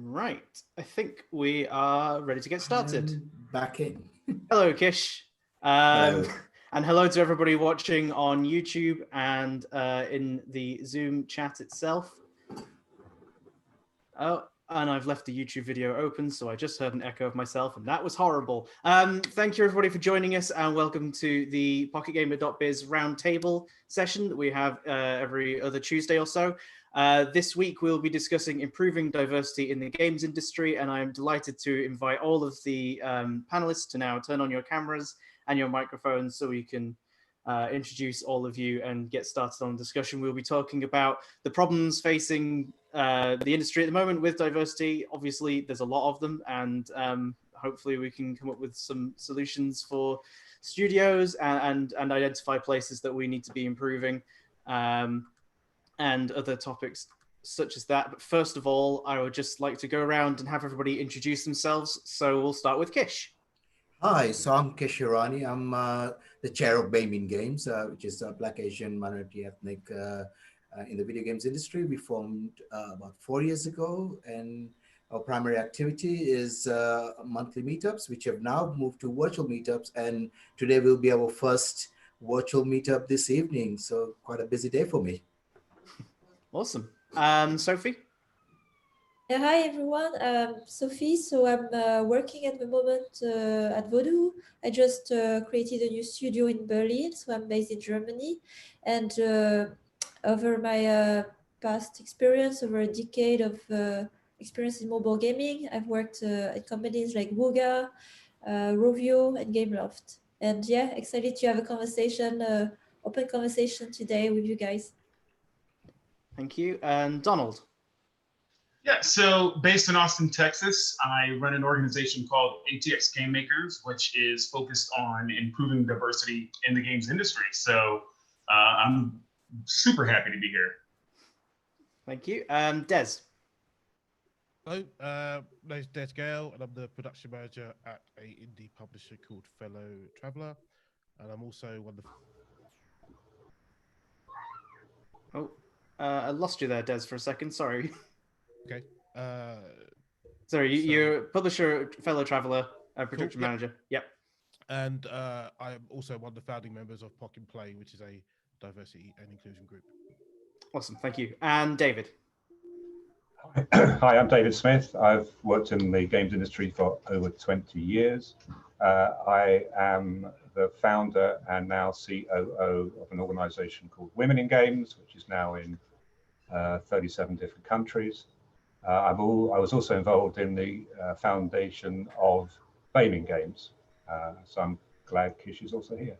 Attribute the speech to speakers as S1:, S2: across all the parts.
S1: Right, I think we are ready to get started.
S2: Back in.
S1: Hello, Kish.
S2: Hello.
S1: And hello to everybody watching on YouTube and in the Zoom chat itself. Oh, and I've left the YouTube video open, so I just heard an echo of myself, and that was horrible. Thank you, everybody, for joining us, and welcome to the PocketGamer.biz RoundTable session that we have every other Tuesday or so. This week, we'll be discussing improving diversity in the games industry, and I'm delighted to invite all of the panelists to now turn on your cameras and your microphones so we can introduce all of you and get started on the discussion. We'll be talking about the problems facing the industry at the moment with diversity. Obviously, there's a lot of them, and hopefully we can come up with some solutions for studios and identify places that we need to be improving. And other topics such as that. But first of all, I would just like to go around and have everybody introduce themselves. So we'll start with Kish.
S2: Hi, so I'm Kish Hirani. I'm the chair of Baymin Games, which is a Black Asian minority ethnic in the video games industry. We formed about 4 years ago, and our primary activity is monthly meetups, which have now moved to virtual meetups. And today will be our first virtual meetup this evening. So quite a busy day for me.
S1: Awesome. Sophie?
S3: Hi everyone, I'm Sophie. So I'm working at the moment at Vodou. I just created a new studio in Berlin, so I'm based in Germany. And over my past experience, over a decade of experience in mobile gaming, I've worked at companies like Wooga, Rovio, and Gameloft. And yeah, excited to have a conversation, open conversation today with you guys.
S1: Thank you. And Donald?
S4: Yeah, so based in Austin, Texas, I run an organization called ATX Game Makers, which is focused on improving diversity in the games industry. So I'm super happy to be here.
S1: Thank you. Des?
S5: Hello, my name's Des Gale, and I'm the production manager at a indie publisher called Fellow Traveller, and I'm also one of the...
S1: I lost you there, Des, for a second. Sorry.
S5: Okay.
S1: Sorry, you're publisher, Fellow Traveller, production
S5: Cool,
S1: manager. Yep.
S5: And I'm also one of the founding members of Pock and Play, which is a diversity and inclusion group.
S1: Awesome, thank you. And David?
S6: Hi, I'm David Smith. I've worked in the games industry for over 20 years. I am the founder and now COO of an organization called Women in Games, which is now in 37 different countries. I was also involved in the foundation of Baymin Games, so I'm glad Kish is also here.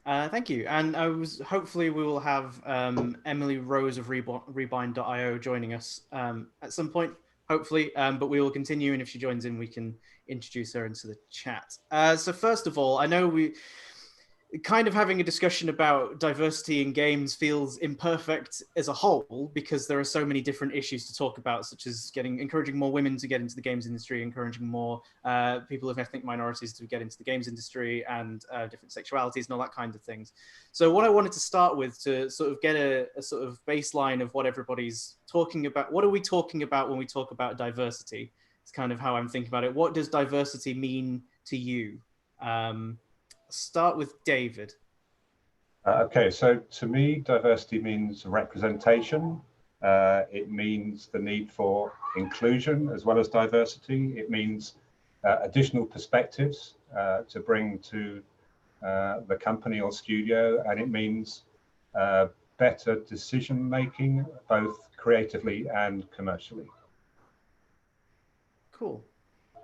S1: Thank you. And hopefully we will have Emily Rose of Rebind.io joining us at some point, hopefully, but we will continue, and if she joins in, we can introduce her into the chat. So first of all, I know we kind of having a discussion about diversity in games feels imperfect as a whole because there are so many different issues to talk about, such as encouraging more women to get into the games industry, encouraging more people of ethnic minorities to get into the games industry, and different sexualities and all that kind of things. So what I wanted to start with to sort of get a sort of baseline of what everybody's talking about. What are we talking about when we talk about diversity? It's kind of how I'm thinking about it. What does diversity mean to you? Start with David.
S6: Okay, so to me, diversity means representation. It means the need for inclusion as well as diversity. It means additional perspectives to bring to the company or studio, and it means better decision making, both creatively and commercially.
S1: Cool.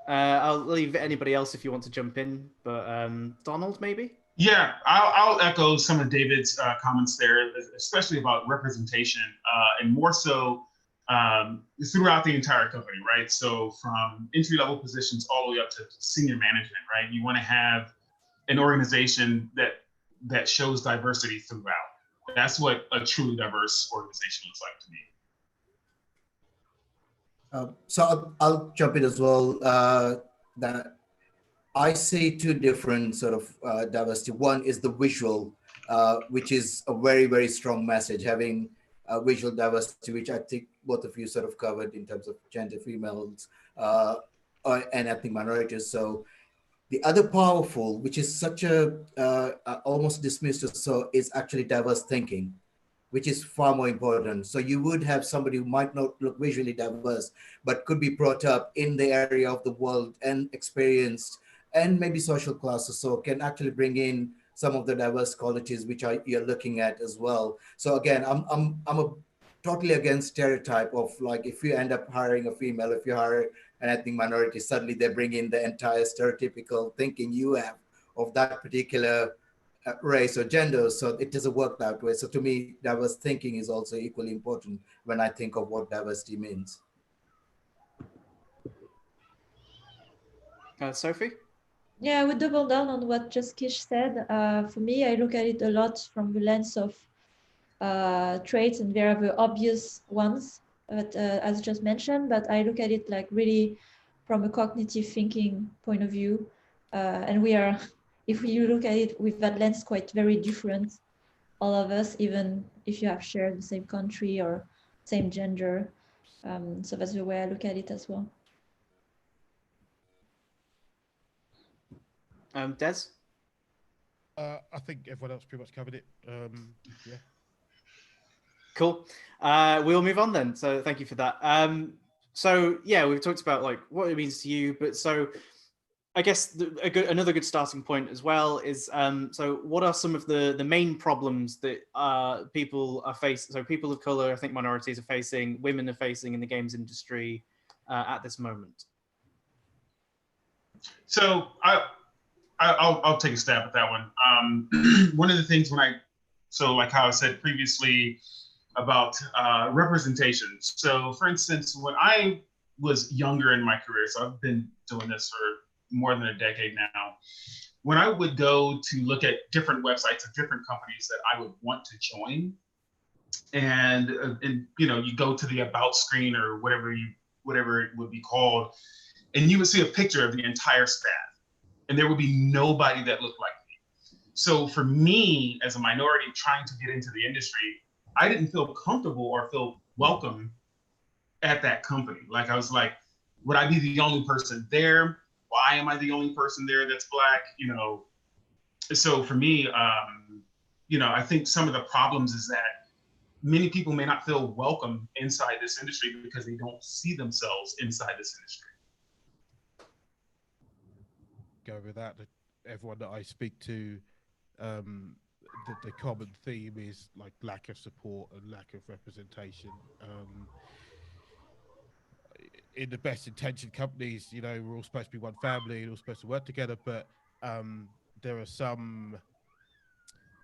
S1: I'll leave anybody else if you want to jump in, but Donald, maybe?
S4: Yeah, I'll echo some of David's comments there, especially about representation, and more so throughout the entire company, right? So from entry-level positions all the way up to senior management, right? You want to have an organization that shows diversity throughout. That's what a truly diverse organization looks like to me.
S2: So I'll jump in as well. That I see two different sort of diversity. One is the visual, which is a very, very strong message, having visual diversity, which I think both of you sort of covered in terms of gender, females, and ethnic minorities. So the other powerful, which is such a almost dismissed, so is actually diverse thinking, which is far more important. So you would have somebody who might not look visually diverse, but could be brought up in the area of the world and experienced and maybe social classes, so can actually bring in some of the diverse qualities which you're looking at as well. So again, I'm a totally against stereotype of like, if you end up hiring a female, if you hire an ethnic minority, suddenly they bring in the entire stereotypical thinking you have of that particular race or gender. So it doesn't work that way. So to me, diverse thinking is also equally important when I think of what diversity means.
S1: Sophie?
S3: Yeah, I would double down on what just Kish said. For me, I look at it a lot from the lens of traits, and there are the obvious ones, but as just mentioned, but I look at it like really from a cognitive thinking point of view. And we are, if you look at it with that lens, quite very different, all of us, even if you have shared the same country or same gender. So that's the way I look at it as well.
S1: Des?
S5: I think everyone else pretty much covered it. Yeah.
S1: Cool. We'll move on then. So thank you for that. So yeah, we've talked about like what it means to you, but so I guess another good starting point as well is so what are some of the main problems that people are facing? So people of color, I think minorities are facing, women are facing in the games industry at this moment.
S4: So I'll take a stab at that one. One of the things like how I said previously about representation. So for instance, when I was younger in my career, so I've been doing this for more than a decade now, when I would go to look at different websites of different companies that I would want to join, and you know, you go to the about screen or whatever it would be called, and you would see a picture of the entire staff, and there would be nobody that looked like me. So for me, as a minority trying to get into the industry, I didn't feel comfortable or feel welcome at that company. Like I was like, would I be the only person there? Why am I the only person there that's Black? You know, so for me, you know, I think some of the problems is that many people may not feel welcome inside this industry because they don't see themselves inside this industry.
S5: Go with that. Everyone that I speak to, the common theme is like lack of support and lack of representation. In the best intentioned companies, you know, we're all supposed to be one family and all supposed to work together, but there are some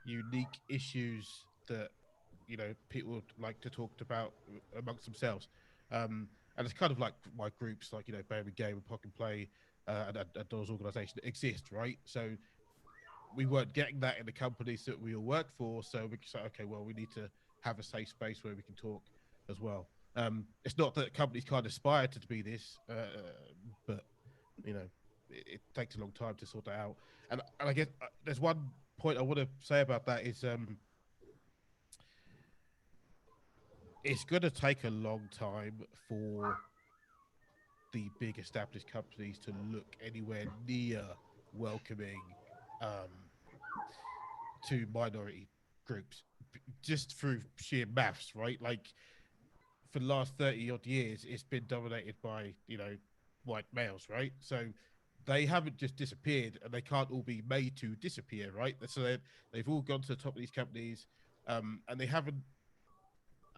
S5: unique issues that, you know, people like to talk about amongst themselves. And it's kind of like my groups, like, you know, Baby Game and Pocket Play, and those organizations that exist, right? So we weren't getting that in the companies that we all work for. So we can say, okay, well, we need to have a safe space where we can talk as well. It's not that companies can't aspire to be this, but, you know, it takes a long time to sort that out. And I guess there's one point I want to say about that is it's going to take a long time for the big established companies to look anywhere near welcoming to minority groups, just through sheer maths, right? Like for the last 30 odd years, it's been dominated by, you know, white males, right? So they haven't just disappeared, and they can't all be made to disappear, right? So they've all gone to the top of these companies, and they haven't,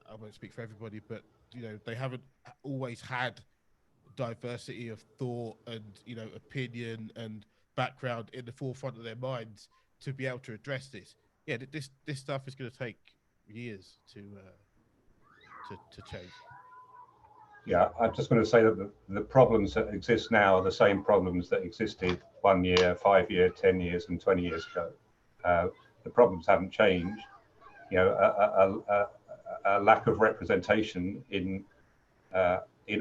S5: I won't speak for everybody, but, you know, they haven't always had diversity of thought and, you know, opinion and background in the forefront of their minds to be able to address this. Yeah, this stuff is going to take years to change.
S6: Yeah, I'm just going to say that the problems that exist now are the same problems that existed 1 year, 5 years, 10 years, and 20 years ago. The problems haven't changed. You know, a lack of representation in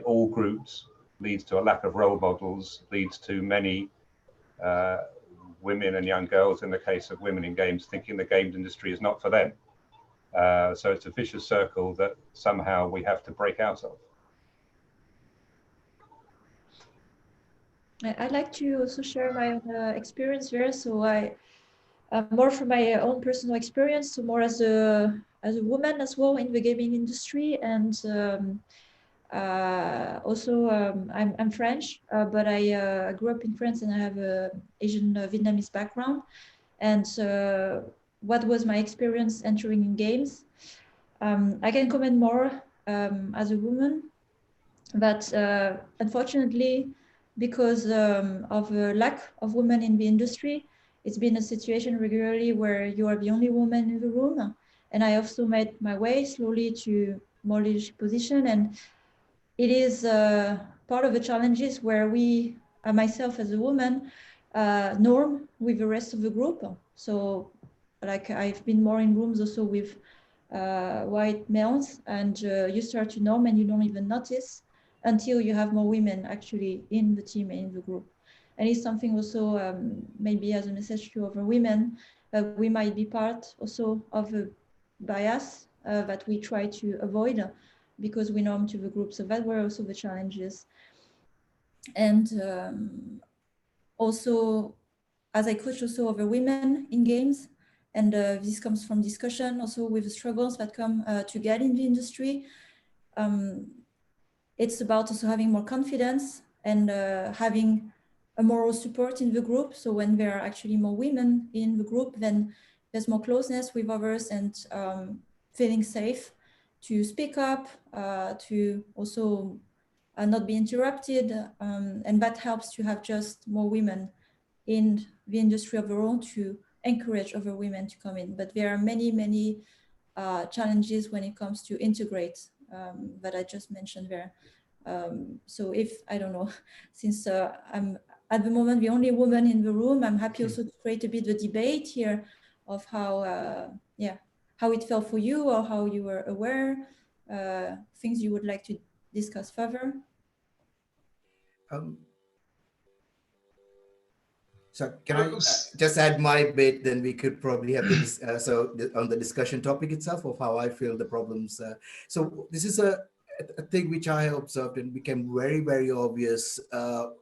S6: all groups leads to a lack of role models, leads to many women and young girls, in the case of women in games, thinking the games industry is not for them. So it's a vicious circle that somehow we have to break out of.
S3: I'd like to also share my own experience there. So more from my own personal experience, so more as a woman as well in the gaming industry, and also I'm French, but I grew up in France and I have a Asian Vietnamese background. And what was my experience entering in games? I can comment more as a woman, but unfortunately, because of a lack of women in the industry, it's been a situation regularly where you are the only woman in the room. And I also made my way slowly to more leadership position. And it is part of the challenges where we, myself as a woman, norm with the rest of the group. So like I've been more in rooms also with white males, and you start to norm and you don't even notice until you have more women actually in the team and in the group. And it's something also maybe as a message to other women, we might be part also of a bias that we try to avoid because we norm to the group. So that were also the challenges. And also, as I coach also other women in games, and this comes from discussion also with the struggles that come to get in the industry. It's about also having more confidence and having a moral support in the group. So when there are actually more women in the group, then there's more closeness with others and feeling safe to speak up, to also not be interrupted. And that helps to have just more women in the industry overall to encourage other women to come in. But there are many, many challenges when it comes to integrate that I just mentioned there. So if, I don't know, since I'm at the moment the only woman in the room, I'm happy also to create a bit of debate here of how, how it felt for you or how you were aware, things you would like to discuss further.
S2: So can I just add my bit? Then we could probably have this. On the discussion topic itself of how I feel the problems. So this is a thing which I observed and became very, very obvious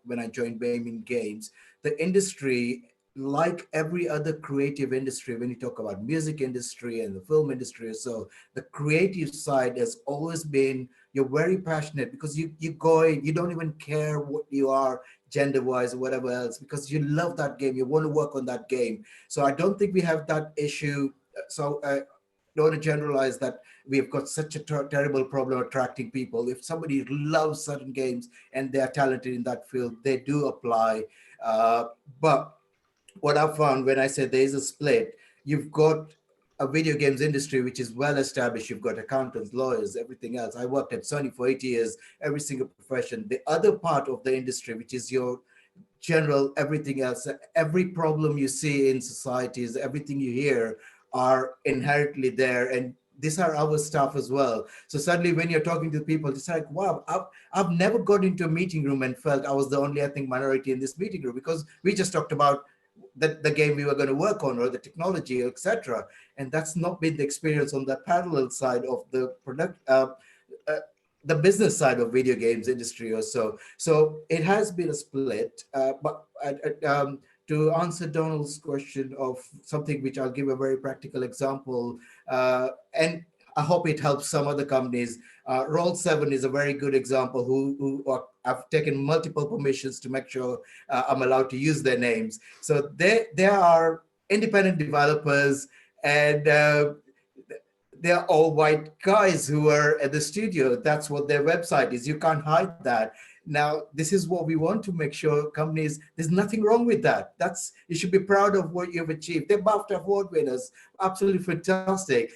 S2: when I joined gaming games. The industry, like every other creative industry, when you talk about music industry and the film industry, so the creative side has always been, you're very passionate because you go in, you don't even care what you are gender wise or whatever else, because you love that game, you want to work on that game. So I don't think we have that issue. So I don't want to generalize that we've got such a terrible problem attracting people. If somebody loves certain games and they're talented in that field, they do apply. But what I found when I said there is a split, you've got a video games industry which is well established. You've got accountants, lawyers, everything else. I worked at Sony for 8 years, every single profession. The other part of the industry, which is your general everything else, every problem you see in societies, everything you hear are inherently there. And these are our stuff as well. So suddenly when you're talking to people, it's like, wow, I've never got into a meeting room and felt I was the only ethnic minority in this meeting room, because we just talked about the game we were going to work on or the technology, etc. And that's not been the experience on the parallel side of the product, the business side of video games industry or so. So it has been a split. But to answer Donald's question of something which I'll give a very practical example, and I hope it helps some other companies. Roll7 is a very good example who I've taken multiple permissions to make sure I'm allowed to use their names. So they are independent developers, and they're all white guys who are at the studio. That's what their website is. You can't hide that. Now, this is what we want to make sure companies, there's nothing wrong with that. You should be proud of what you've achieved. They're BAFTA award winners, absolutely fantastic.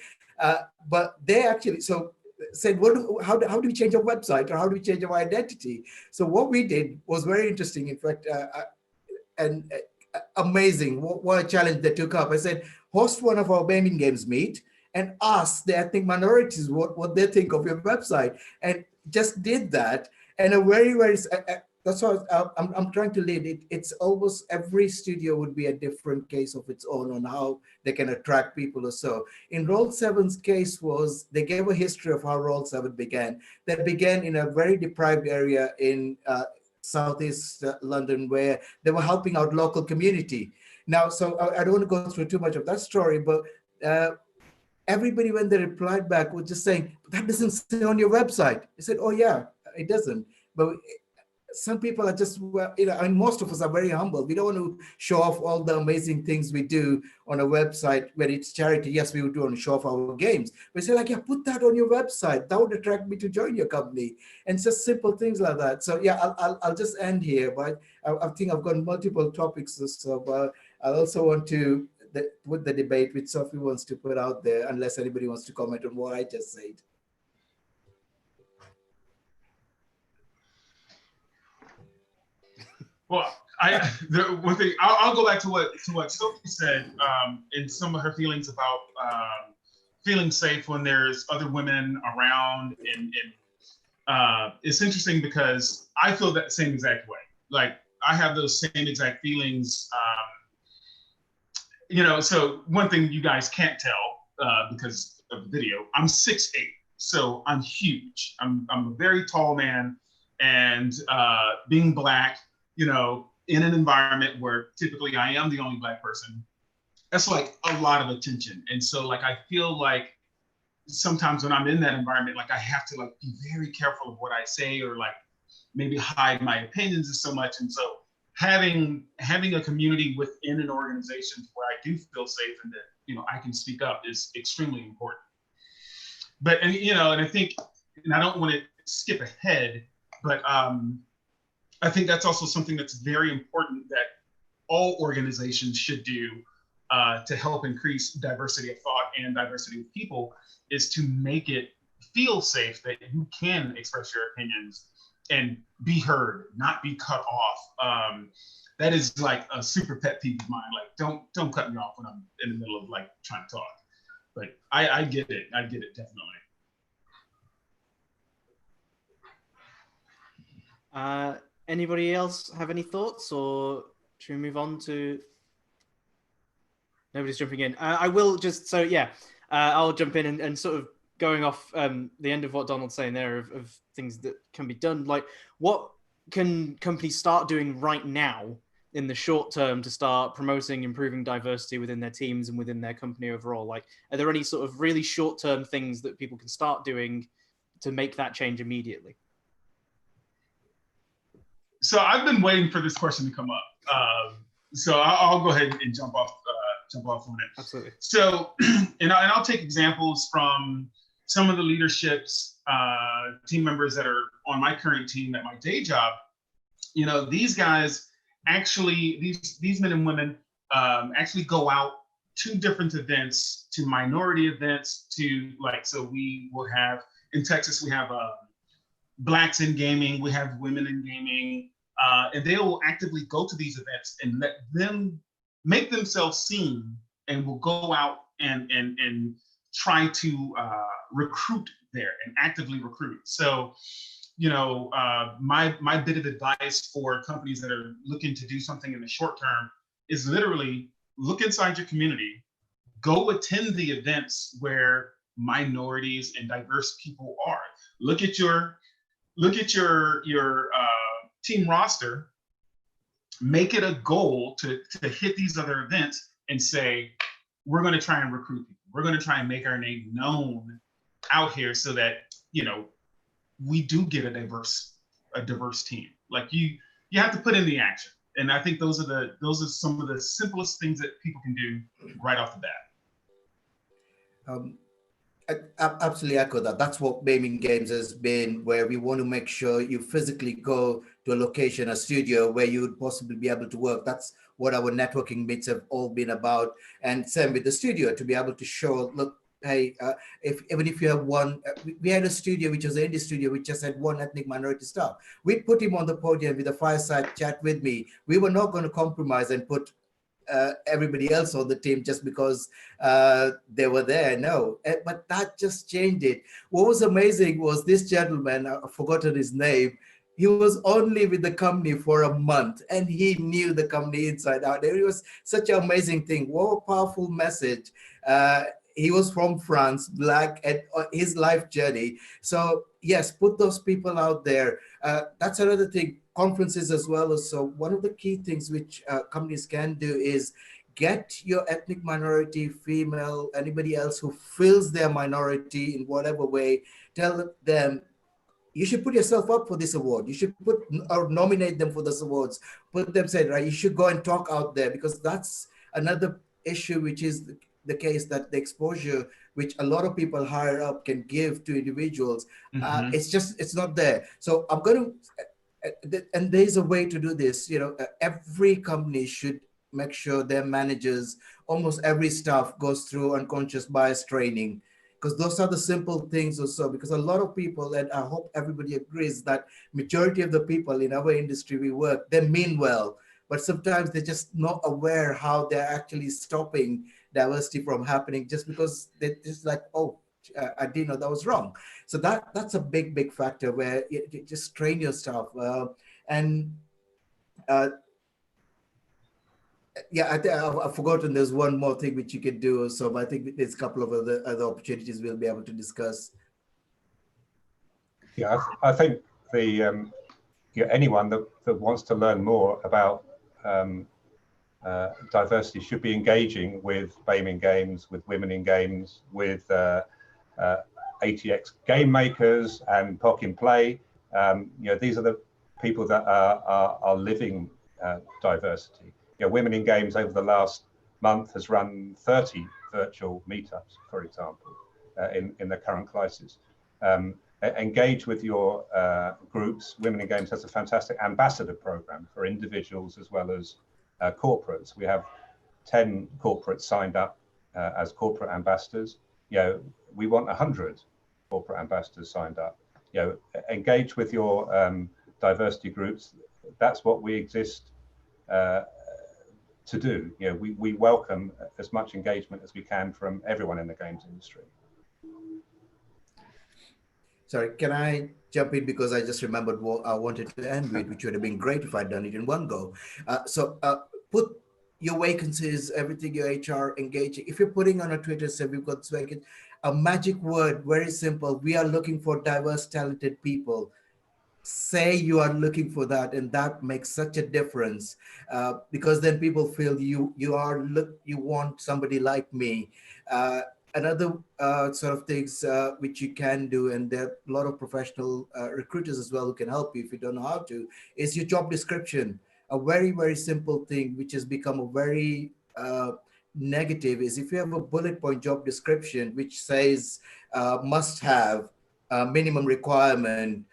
S2: But they actually said, how do we change our website, or how do we change our identity? So what we did was very interesting, in fact, and amazing. What a challenge they took up. I said, host one of our gaming games meet and ask the ethnic minorities what they think of your website, and just did that. And a very, very that's what I'm trying to lead it. It's almost every studio would be a different case of its own on how they can attract people or so. In Roll7's case was they gave a history of how Roll7 began. That began in a very deprived area in Southeast London where they were helping out local community. Now, so I don't want to go through too much of that story, but everybody, when they replied back, was just saying, that doesn't say on your website. I said, oh yeah, it doesn't. But some people are just, well, you know, and most of us are very humble. We don't want to show off all the amazing things we do on a website where it's charity. Yes, we would want to show off our games. We say like, yeah, put that on your website. That would attract me to join your company. And it's just simple things like that. So yeah, I'll just end here. But I think I've got multiple topics. So I also want to with the debate which Sophie wants to put out there, unless anybody wants to comment on what I just said.
S4: Well, the one thing I'll go back to what Sophie said in some of her feelings about feeling safe when there's other women around, and it's interesting because I feel that same exact way. Like I have those same exact feelings. You know, so one thing you guys can't tell because of the video, I'm 6'8", so I'm huge. I'm a very tall man, and being Black, you know, in an environment where typically I am the only Black person, that's like a lot of attention. And so like, I feel like sometimes when I'm in that environment, like I have to like be very careful of what I say, or like maybe hide my opinions so much. And so having a community within an organization where I do feel safe and that, you know, I can speak up is extremely important. But, and, you know, and I think, and I don't want to skip ahead, but I think that's also something that's very important that all organizations should do to help increase diversity of thought and diversity of people, is to make it feel safe that you can express your opinions and be heard, not be cut off. That is like a super pet peeve of mine. Like, don't cut me off when I'm in the middle of like trying to talk. But I get it. I get it, definitely.
S1: Anybody else have any thoughts, or should we move on to? Nobody's jumping in. I will just, so yeah, I'll jump in and sort of going off the end of what Donald's saying there of things that can be done. Like, what can companies start doing right now in the short term to start promoting, improving diversity within their teams and within their company overall? Like, are there any sort of really short-term things that people can start doing to make that change immediately?
S4: So I've been waiting for this question to come up. So I'll go ahead and jump off on it.
S1: Absolutely.
S4: So, and I'll take examples from some of the leaderships, team members that are on my current team at my day job. You know, these guys actually, these men and women actually go out to different events, to minority events, to like, so we will have, in Texas, we have Blacks in gaming, we have women in gaming, and they will actively go to these events and let them make themselves seen, and will go out and try to recruit there and actively recruit. So, you know, my bit of advice for companies that are looking to do something in the short term is literally look inside your community, go attend the events where minorities and diverse people are. Look at your team roster, make it a goal to hit these other events and say, we're going to try and recruit people. We're going to try and make our name known out here so that, you know, we do get a diverse team. Like you have to put in the action. And I think those are some of the simplest things that people can do right off the bat.
S2: I absolutely echo that. That's what Gaming Games has been, where we want to make sure you physically go to a location, a studio where you would possibly be able to work. That's what our networking meets have all been about. And same with the studio, to be able to show, look, hey, even if you have one, we had a studio, which was an indie studio, which just had one ethnic minority staff. We put him on the podium with a fireside chat with me. We were not going to compromise and put everybody else on the team just because they were there. No, but that just changed it. What was amazing was this gentleman, I've forgotten his name, He was only with the company for a month and he knew the company inside out. It was such an amazing thing. What a powerful message. Uh, he was from France, black, and his life journey. So yes, put those people out there. That's another thing. Conferences as well. So one of the key things which companies can do is get your ethnic minority, female, anybody else who feels their minority in whatever way. Tell them you should put yourself up for this award. You should put or nominate them for those awards. Put them said right. You should go and talk out there because that's another issue, which is the case that the exposure which a lot of people higher up can give to individuals, it's not there. So I'm going to, and there's a way to do this. Every company should make sure their managers, almost every staff goes through unconscious bias training because those are the simple things also because a lot of people, and I hope everybody agrees that majority of the people in our industry we work, they mean well, but sometimes they're just not aware how they're actually stopping diversity from happening just because they're just like, oh, I didn't know that was wrong. So that's a big factor where you just train your staff. And uh, yeah, I've forgotten there's one more thing which you could do. So but I think there's a couple of other opportunities we'll be able to discuss.
S6: Yeah, I think anyone that wants to learn more about diversity should be engaging with BAME in Games, with Women in Games, with ATX game makers and POC in Play. These are the people that are living diversity. Women in Games over the last month has run 30 virtual meetups, for example, in the current crisis. Engage with your groups. Women in Games has a fantastic ambassador program for individuals as well as corporates. We have 10 corporates signed up as corporate ambassadors. We want 100 corporate ambassadors signed up. Engage with your diversity groups. That's what we exist to do. We welcome as much engagement as we can from everyone in the games industry.
S2: Sorry, can I jump in because I just remembered what I wanted to end with, which would have been great if I'd done it in one go. Put your vacancies, everything, your HR engaging. If you're putting on a Twitter, say we've got vacancies, a magic word, very simple. We are looking for diverse, talented people. Say you are looking for that, and that makes such a difference because then people feel you want somebody like me. Another sort of things which you can do, and there are a lot of professional recruiters as well who can help you if you don't know how to, is your job description. A very simple thing which has become a very negative is if you have a bullet point job description which says must have, minimum requirement,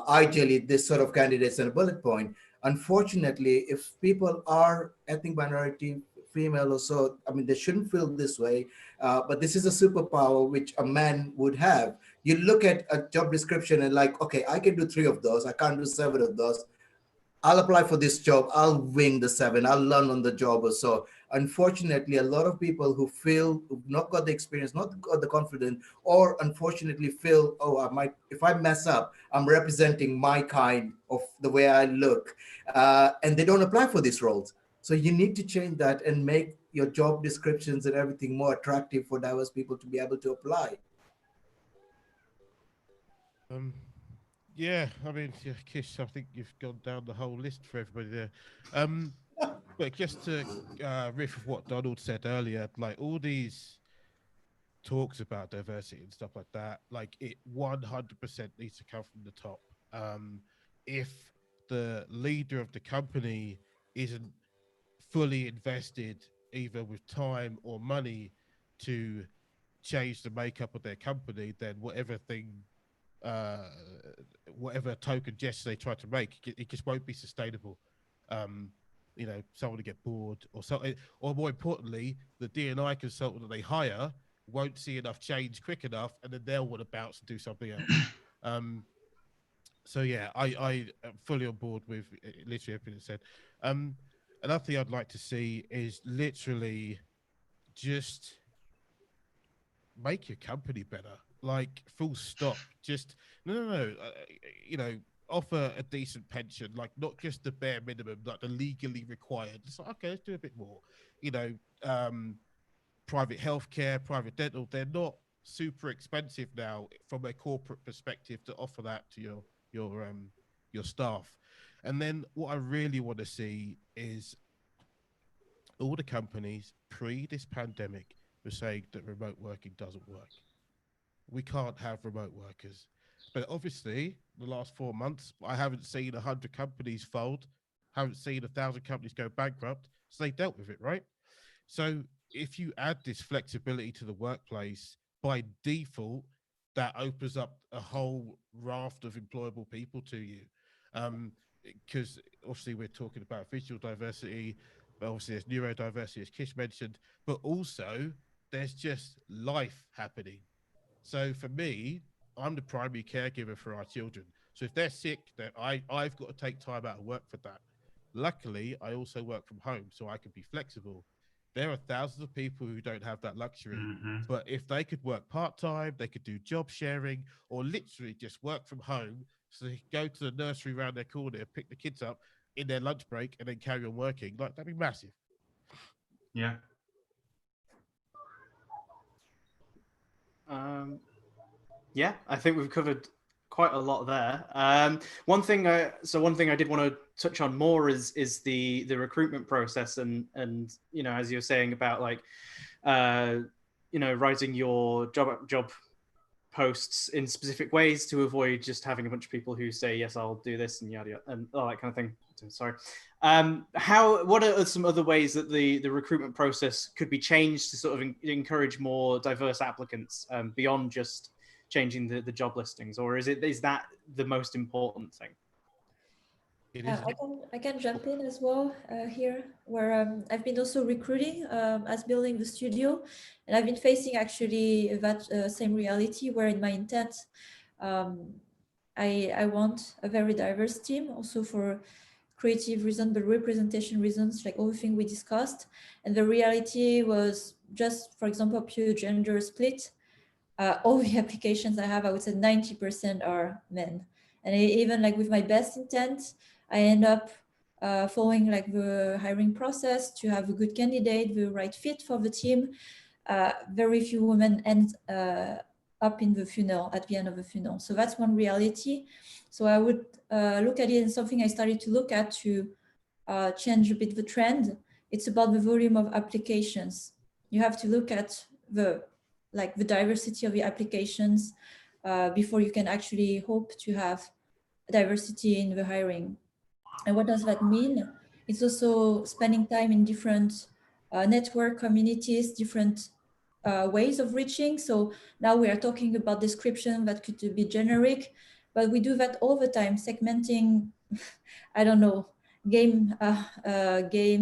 S2: ideally this sort of candidates and a bullet point. Unfortunately, if people are ethnic minority, female or so, I mean, they shouldn't feel this way, but this is a superpower which a man would have. You look at a job description and like, okay, I can do 3 of those, I can't do 7 of those. I'll apply for this job, I'll wing the 7, I'll learn on the job or so. Unfortunately, a lot of people who feel who've not got the experience, not got the confidence, or unfortunately feel, oh, I might, if I mess up, I'm representing my kind of the way I look, and they don't apply for these roles. So you need to change that and make your job descriptions and everything more attractive for diverse people to be able to apply.
S5: Yeah, I mean, Kish, I think you've gone down the whole list for everybody there. But just to riff of what Donald said earlier, like all these talks about diversity and stuff like that, like it 100% needs to come from the top. If the leader of the company isn't fully invested either with time or money to change the makeup of their company, then whatever token gesture they try to make, it just won't be sustainable. Someone will get bored or something, or more importantly, the D&I consultant that they hire won't see enough change quick enough, and then they'll want to bounce and do something else. So yeah, I am fully on board with literally everything it said. Another thing I'd like to see is literally just make your company better. Like full stop. Just no. offer a decent pension, like not just the bare minimum, like the legally required. It's like, okay, let's do a bit more. You know, private healthcare, private dental, they're not super expensive now from a corporate perspective to offer that to your staff. And then what I really want to see is all the companies pre this pandemic were saying that remote working doesn't work. We can't have remote workers. But obviously, the last 4 months, I haven't seen 100 companies fold, haven't seen 1,000 companies go bankrupt. So they dealt with it, right? So if you add this flexibility to the workplace, by default, that opens up a whole raft of employable people to you. Because obviously we're talking about visual diversity, but obviously there's neurodiversity, as Kish mentioned, but also there's just life happening. So for me, I'm the primary caregiver for our children. So if they're sick, then I've got to take time out of work for that. Luckily, I also work from home, so I can be flexible. There are thousands of people who don't have that luxury. But if they could work part-time, they could do job sharing, or literally just work from home. So they go to the nursery around their corner, pick the kids up in their lunch break, and then carry on working. Like, that'd be massive.
S4: Yeah.
S1: Yeah, I think we've covered quite a lot there. One thing I did want to touch on more is the recruitment process, and you know, as you're saying about like you know, writing your job posts in specific ways to avoid just having a bunch of people who say yes, I'll do this and yada yada and all that kind of thing. Sorry. What are some other ways that the recruitment process could be changed to sort of encourage more diverse applicants beyond just changing the job listings, or is that the most important thing?
S5: It is.
S3: I can jump in as well here, where I've been also recruiting as building the studio, and I've been facing actually that same reality where in my intent, I want a very diverse team also for creative reasons, but representation reasons, like everything we discussed. And the reality was just, for example, pure gender split. All the applications I have, I would say 90% are men. And even like with my best intent, I end up following like the hiring process to have a good candidate, the right fit for the team. Very few women end up in the funnel at the end of the funnel. So that's one reality. So I would look at it as something I started to look at to change a bit the trend. It's about the volume of applications. You have to look at the diversity of the applications before you can actually hope to have diversity in the hiring. And what does that mean? It's also spending time in different network communities, different ways of reaching. So now we are talking about description that could be generic, but we do that all the time, segmenting, I don't know, game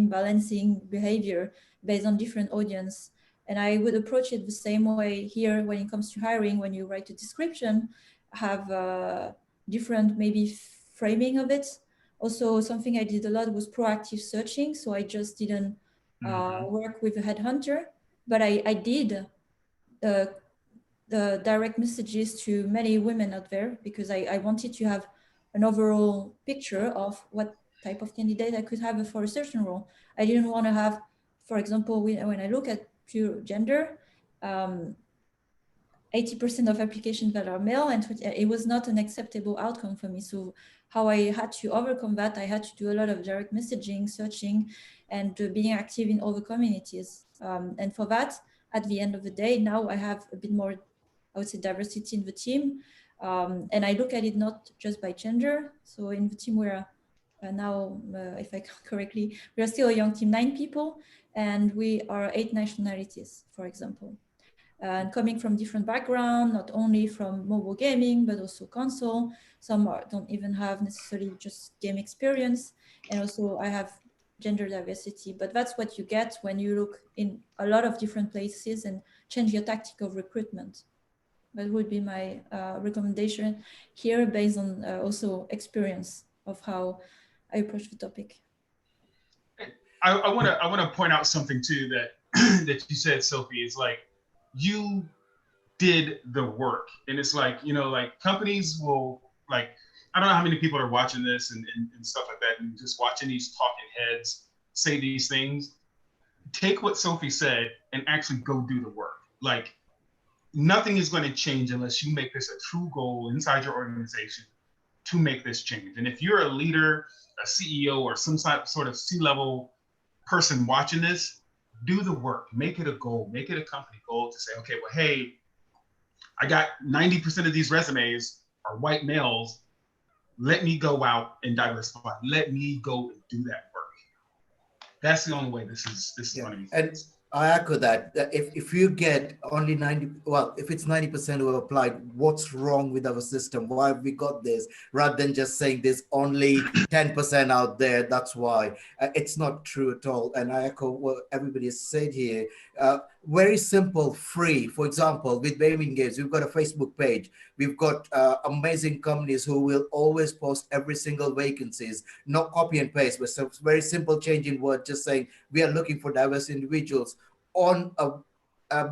S3: balancing behavior based on different audience. And I would approach it the same way here when it comes to hiring. When you write a description, have different maybe framing of it. Also, something I did a lot was proactive searching. So I just didn't work with a headhunter, but I did the direct messages to many women out there because I wanted to have an overall picture of what type of candidate I could have for a certain role. I didn't want to have, for example, when I look at pure gender, 80% of applications that are male, and it was not an acceptable outcome for me. So how I had to overcome that, I had to do a lot of direct messaging, searching, and being active in all the communities. And for that, at the end of the day, now I have a bit more, I would say, diversity in the team. And I look at it not just by gender. So in the team, we're now, if I count correctly, we are still a young team, 9 people, and we are 8 nationalities, for example. And coming from different background, not only from mobile gaming, but also console. Some don't even have necessarily just game experience. And also I have gender diversity, but that's what you get when you look in a lot of different places and change your tactic of recruitment. That would be my recommendation here based on also experience of how I approach the topic.
S4: I want to point out something too that that you said, Sophie, is like you did the work, and it's like, you know, like companies will like I don't know how many people are watching this and stuff like that, and just watching these talking heads say these things. Take what Sophie said and actually go do the work. Like, nothing is going to change unless you make this a true goal inside your organization to make this change. And if you're a leader, a CEO, or some sort of C-level person watching this, do the work. Make it a goal. Make it a company goal to say, okay, well, hey, I got 90% of these resumes are white males. Let me go out and diversify. Let me go and do that work. That's the only way this is going to be fixed.
S2: I echo that. If you get only 90, well, if it's 90% who have applied, what's wrong with our system? Why have we got this? Rather than just saying there's only 10% out there, that's why. It's not true at all. And I echo what everybody has said here. Very simple, free. For example, with Gaming Games, we've got a Facebook page. We've got amazing companies who will always post every single vacancies, not copy and paste, but some very simple change in word, just saying we are looking for diverse individuals on a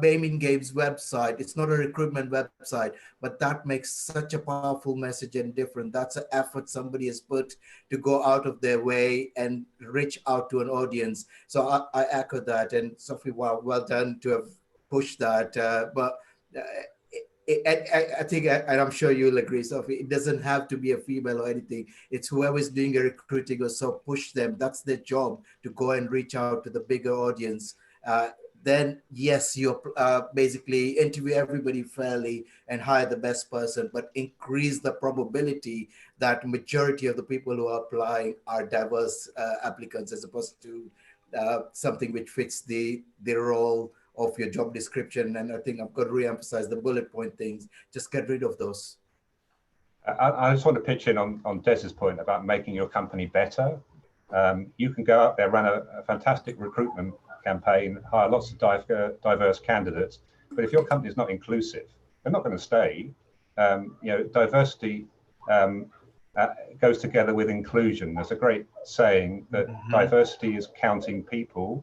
S2: Gaming Games website. It's not a recruitment website, but that makes such a powerful message and different. That's an effort somebody has put to go out of their way and reach out to an audience. So I echo that. And Sophie, well done to have pushed that. But I think, and I'm sure you'll agree, Sophie, it doesn't have to be a female or anything. It's whoever's doing a recruiting or so, push them. That's their job, to go and reach out to the bigger audience. Then yes, you basically interview everybody fairly and hire the best person, but increase the probability that majority of the people who are applying are diverse applicants, as opposed to something which fits the role of your job description. And I think I've got to re-emphasize the bullet point things. Just get rid of those.
S6: I just want to pitch in on Des's point about making your company better. You can go out there, run a fantastic recruitment campaign, hire lots of diverse candidates, but if your company is not inclusive, they're not going to stay. Diversity goes together with inclusion. There's a great saying that diversity is counting people,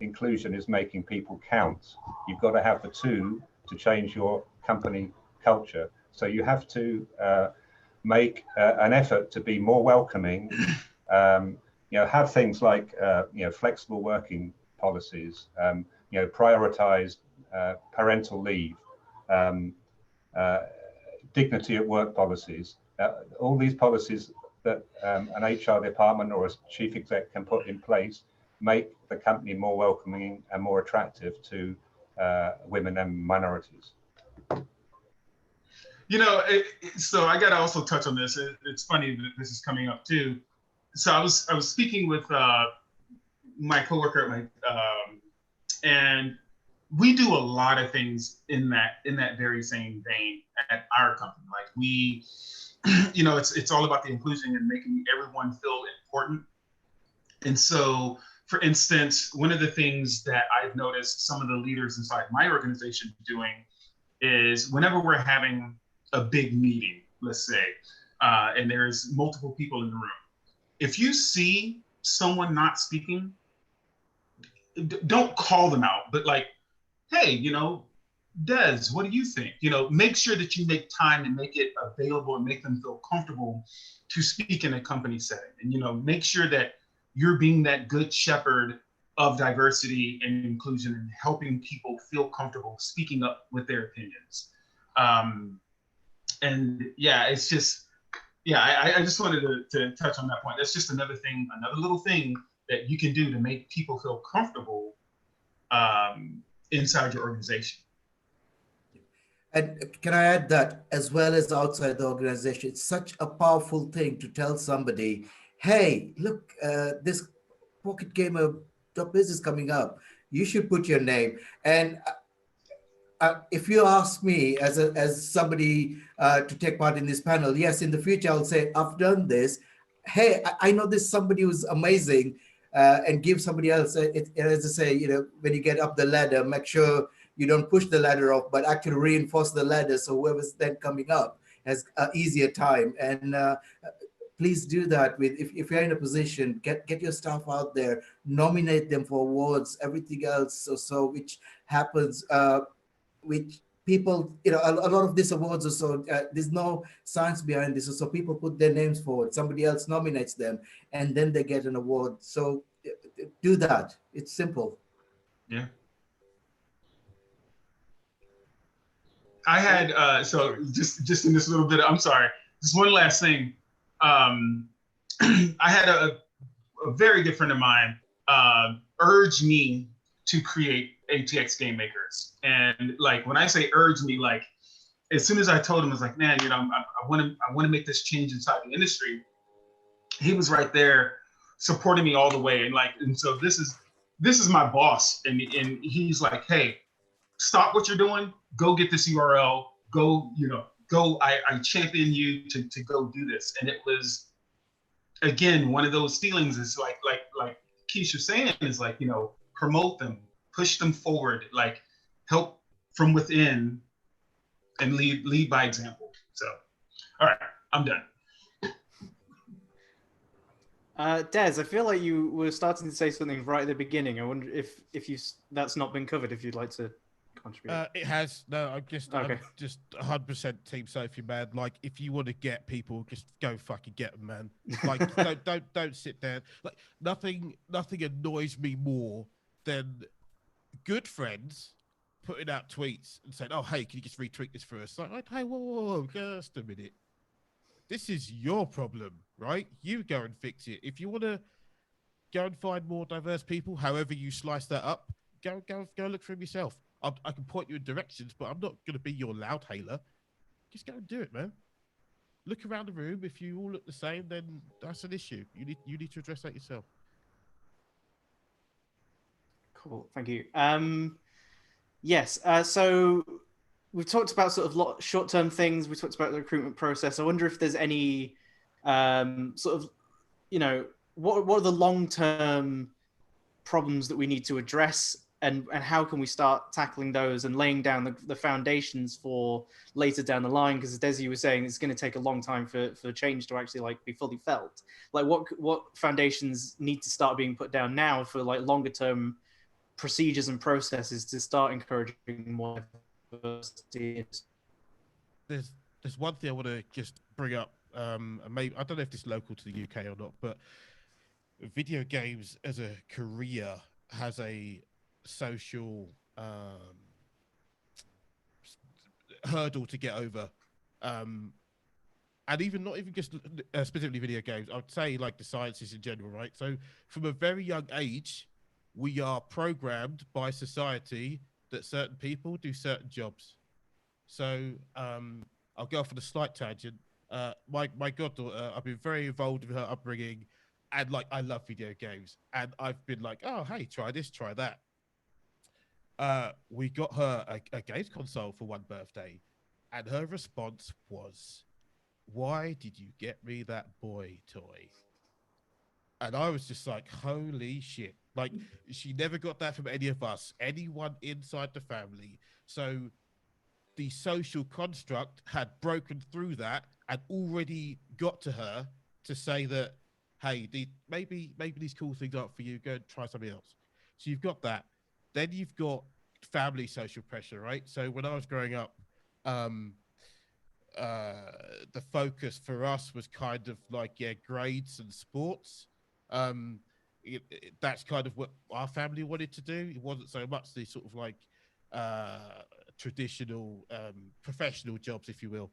S6: inclusion is making people count. You've got to have the two to change your company culture. So you have to make an effort to be more welcoming. Have things like flexible working policies, prioritize parental leave, dignity at work policies. All these policies that an HR department or a chief exec can put in place make the company more welcoming and more attractive to women and minorities.
S4: So I got to also touch on this. It's funny that this is coming up too. So I was speaking with my coworker at and we do a lot of things in that very same vein at our company. Like we, it's all about the inclusion and making everyone feel important. And so, for instance, one of the things that I've noticed some of the leaders inside my organization doing is whenever we're having a big meeting, let's say, and there's multiple people in the room, if you see someone not speaking, don't call them out, but like, hey, Des, what do you think? Make sure that you make time and make it available and make them feel comfortable to speak in a company setting. And, make sure that you're being that good shepherd of diversity and inclusion and helping people feel comfortable speaking up with their opinions. And yeah, it's just, I just wanted to touch on that point. That's just another little thing that you can do to make people feel comfortable inside your organization.
S2: And can I add that as well as outside the organization, it's such a powerful thing to tell somebody, hey, look, this PocketGamer.biz is coming up. You should put your name. And if you ask me as somebody to take part in this panel, yes, in the future, I'll say, I've done this. Hey, I know this somebody who's amazing, and give somebody else, as I say, when you get up the ladder, make sure you don't push the ladder off, but actually reinforce the ladder so whoever's then coming up has an easier time. And please do that. If you're in a position, get your staff out there, nominate them for awards, everything else, so which happens, which people, a lot of these awards are so, there's no science behind this. So people put their names forward, somebody else nominates them, and then they get an award. So do that. It's simple.
S4: Yeah. I had so just in this little bit. I'm sorry. Just one last thing. I had a very good friend of mine urge me to create ATX Game Makers, and like when I say urge me, like as soon as I told him, I was like, man, I want to make this change inside the industry. He was right there supporting me all the way, and so this is my boss, and he's like, hey, stop what you're doing, go get this URL, go, I champion you to go do this. And it was, again, one of those feelings is like Keisha saying is like, promote them, push them forward, like help from within and lead by example. So, all right, I'm done.
S1: Des, I feel like you were starting to say something right at the beginning. I wonder if that's not been covered, if you'd like to contribute.
S5: It has. No, I'm just
S1: Okay.
S5: I'm just 100% Team Sophie, man. Like, if you want to get people, just go fucking get them, man. Like, don't sit there. Like, nothing annoys me more than good friends putting out tweets and saying, "Oh, hey, can you just retweet this for us?" Like, hey, whoa, just a minute. This is your problem, right? You go and fix it. If you want to go and find more diverse people, however you slice that up, go look for them yourself. I can point you in directions, but I'm not going to be your loud hailer. Just go and do it, man. Look around the room. If you all look the same, then that's an issue. You need to address that yourself.
S1: Cool, thank you. Yes, so we've talked about sort of short-term things. We talked about the recruitment process. I wonder if there's any sort of, what are the long-term problems that we need to address, and how can we start tackling those and laying down the foundations for later down the line? Because as Desi was saying, it's going to take a long time for change to actually like be fully felt. Like what foundations need to start being put down now for like longer term procedures and processes to start encouraging more diversity?
S5: There's one thing I want to just bring up. And maybe I don't know if this is local to the UK or not, but video games as a career has a social hurdle to get over, and even not even just specifically video games. I would say like the sciences in general, right? So from a very young age, we are programmed by society that certain people do certain jobs. So I'll go off on a slight tangent. My goddaughter, I've been very involved with her upbringing, and like I love video games, and I've been like, oh hey, try this, try that. We got her a games console for one birthday, and her response was, "Why did you get me that boy toy?" And I was just like, holy shit. Like, she never got that from any of us, anyone inside the family. So the social construct had broken through that and already got to her to say that, hey, maybe these cool things aren't for you. Go and try something else. So you've got that. Then you've got family social pressure, right? So when I was growing up, the focus for us was kind of like, grades and sports. That's kind of what our family wanted to do. It wasn't so much the sort of like traditional professional jobs, if you will.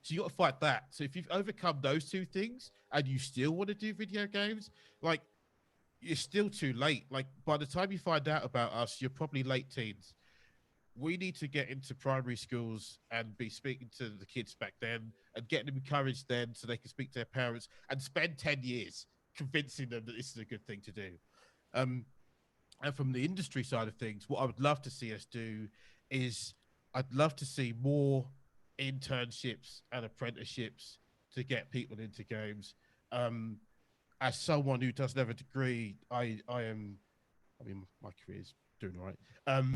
S5: So you got to fight that. So if you've overcome those two things and you still want to do video games, like, you're still too late. Like, by the time you find out about us, you're probably late teens. We need to get into primary schools and be speaking to the kids back then and getting them encouraged then so they can speak to their parents and spend 10 years convincing them that this is a good thing to do. And from the industry side of things, what I would love to see us do is I'd love to see more internships and apprenticeships to get people into games. As someone who doesn't have a degree, I mean, my career's doing all right.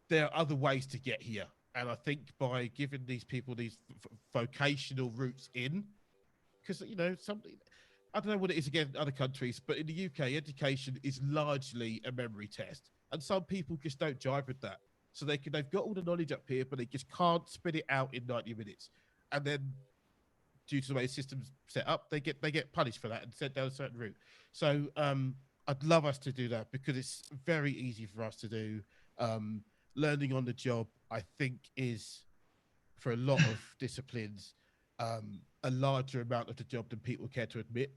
S5: There are other ways to get here. And I think by giving these people these vocational routes in, because, something, I don't know what it is again in other countries, but in the UK, education is largely a memory test. And some people just don't jive with that. So they've got all the knowledge up here, but they just can't spit it out in 90 minutes. And then due to the way the system's set up, they get punished for that and sent down a certain route. So I'd love us to do that because it's very easy for us to do. Learning on the job, I think, is for a lot of disciplines a larger amount of the job than people care to admit.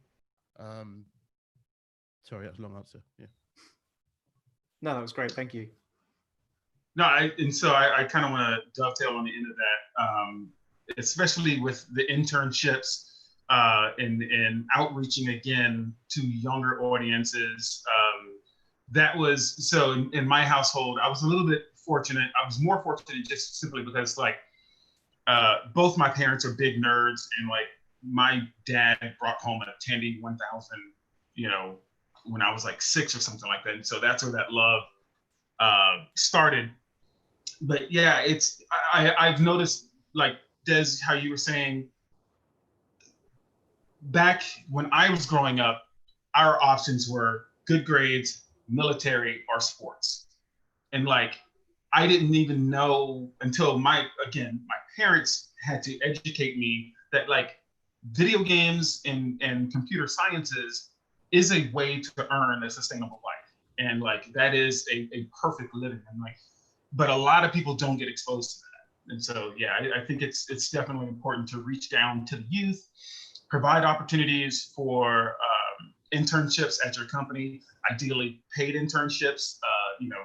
S5: Sorry, that's a long answer. Yeah.
S1: No, that was great. Thank you.
S4: No, and so I kind of want to dovetail on the end of that, especially with the internships and outreaching again to younger audiences. That was, so in my household, I was a little bit fortunate. I was more fortunate just simply because like both my parents are big nerds, and like my dad brought home a Tandy 1000, you know, when I was like 6 or something like that. And so that's where that love started. But yeah, I've noticed, like Des, how you were saying, back when I was growing up, our options were good grades, military, or sports. And like, I didn't even know until my parents had to educate me that like video games and computer sciences is a way to earn a sustainable life. And like, that is a perfect living. And like, but a lot of people don't get exposed to that. And so, yeah, I think it's definitely important to reach down to the youth, provide opportunities for internships at your company, ideally paid internships, you know,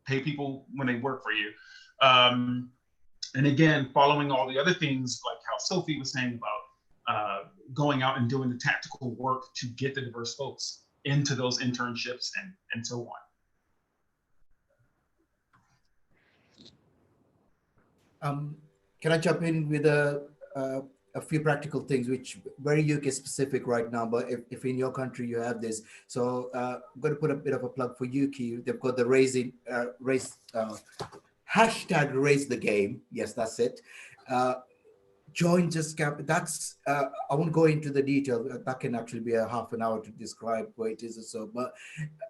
S4: pay people when they work for you. And again, following all the other things, like how Sophie was saying about going out and doing the tactical work to get the diverse folks into those internships and so on.
S2: Can I jump in with a few practical things, which very UK specific right now, but if in your country you have this, so I'm going to put a bit of a plug for UK. They've got the hashtag raise the game. Yes, that's it. Join just cap. That's I won't go into the detail. That can actually be a half an hour to describe what it is or so. But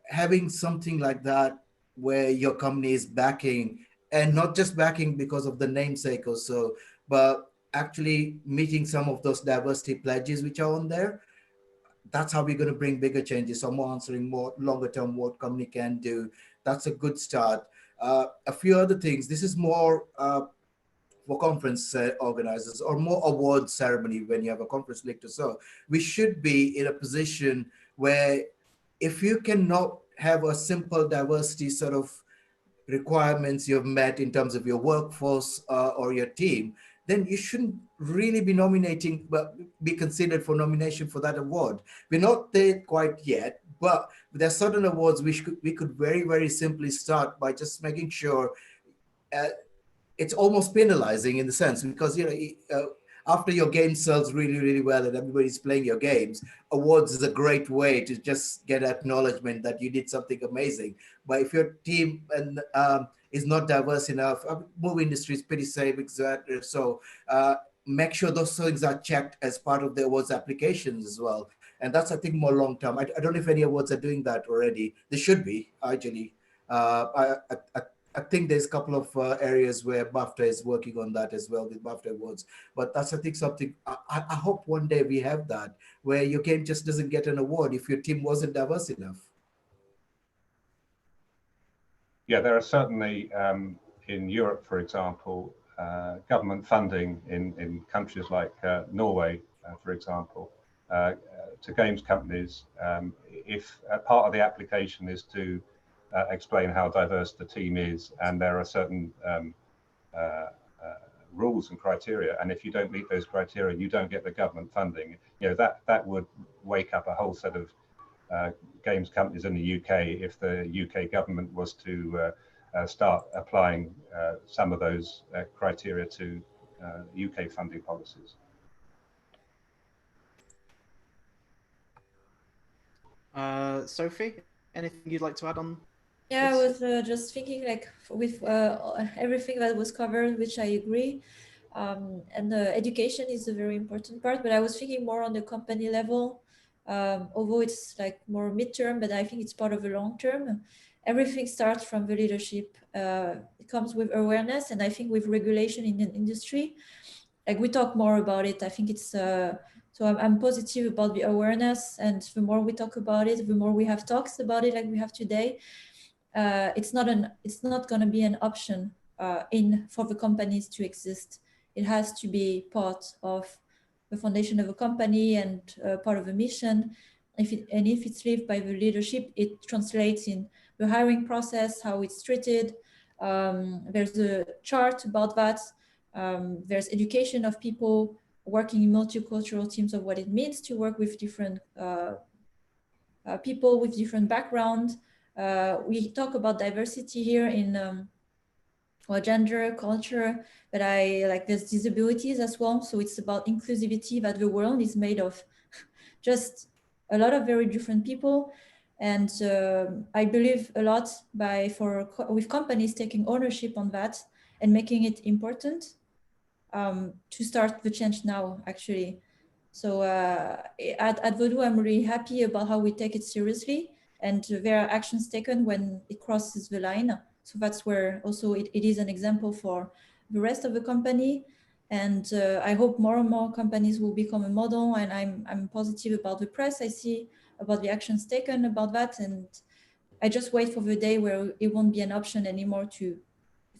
S2: having something like that where your company is backing, and not just backing because of the namesake or so, but actually meeting some of those diversity pledges which are on there. That's how we're going to bring bigger changes. So I'm answering more longer term what company can do. That's a good start. A few other things. This is more for conference organizers, or more award ceremony when you have a conference like this. So we should be in a position where if you cannot have a simple diversity sort of requirements you've met in terms of your workforce or your team, then you shouldn't really be nominating, but be considered for nomination for that award. We're not there quite yet, but there are certain awards we could very, very simply start by just making sure it's almost penalizing in the sense, because after your game sells really, really well and everybody's playing your games, awards is a great way to just get acknowledgement that you did something amazing. But if your team is not diverse enough, movie industry is pretty safe, exactly. So make sure those things are checked as part of the awards applications as well. And that's, I think, more long term. I don't know if any awards are doing that already. They should be, actually. I think there's a couple of areas where BAFTA is working on that as well with BAFTA awards. But that's, I think, something I hope one day we have that, where your game just doesn't get an award if your team wasn't diverse enough.
S6: Yeah, there are certainly in Europe, for example, government funding in countries like Norway, for example, to games companies. If part of the application is to explain how diverse the team is, and there are certain rules and criteria, and if you don't meet those criteria, you don't get the government funding. That would wake up a whole set of games companies in the UK if the UK government was to start applying some of those criteria to UK funding policies.
S1: Sophie, anything you'd like to add on?
S3: Yeah, I was just thinking, like, with everything that was covered, which I agree. And education is a very important part, but I was thinking more on the company level. Although it's like more midterm, but I think it's part of the long term. Everything starts from the leadership, comes with awareness, and I think with regulation in the industry, like we talk more about it. I think it's so I'm positive about the awareness, and the more we talk about it, the more we have talks about it like we have today. It's not going to be an option for the companies to exist. It has to be part of the foundation of a company and part of a mission. If it's lived by the leadership, it translates in the hiring process, how it's treated. There's a chart about that. There's education of people working in multicultural teams of what it means to work with different people with different backgrounds. We talk about diversity here in gender, culture, but there's disabilities as well. So it's about inclusivity, that the world is made of just a lot of very different people. And I believe a lot with companies taking ownership on that and making it important to start the change now, actually. So at Vodou, I'm really happy about how we take it seriously, and there are actions taken when it crosses the line. So that's where also it is an example for the rest of the company. And I hope more and more companies will become a model, and I'm positive about the press I see about the actions taken about that. And I just wait for the day where it won't be an option anymore to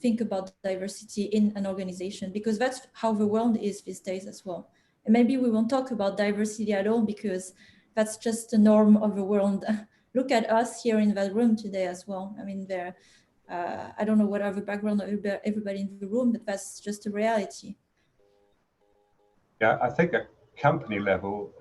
S3: think about diversity in an organization, because that's how the world is these days as well. And maybe we won't talk about diversity at all because that's just the norm of the world. Look at us here in that room today as well. I mean, I don't know what are the background of everybody in the room, but that's just a reality.
S6: Yeah, I think at company level,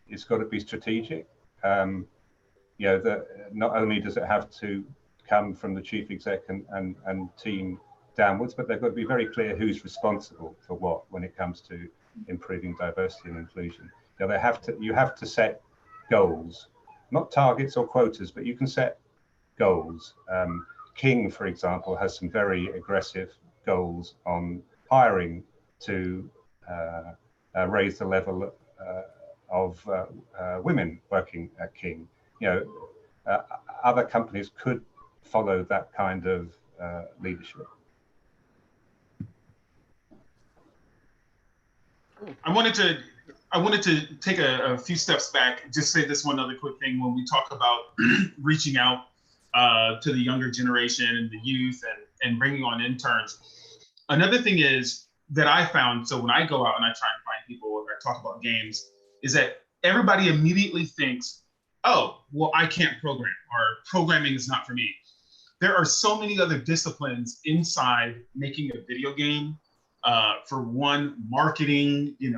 S6: it's got to be strategic. Not only does it have to come from the chief exec and team downwards, but they've got to be very clear who's responsible for what when it comes to improving diversity and inclusion. You have to set goals, not targets or quotas, but you can set goals. King, for example, has some very aggressive goals on hiring to raise the level of women working at King. Other companies could follow that kind of leadership.
S4: I wanted to take a few steps back, just say this one other quick thing when we talk about reaching out to the younger generation and the youth and bringing on interns. Another thing is that I found, so when I go out and I try and find people or I talk about games, is that everybody immediately thinks, oh, well, I can't program, or programming is not for me. There are so many other disciplines inside making a video game. For one, marketing, and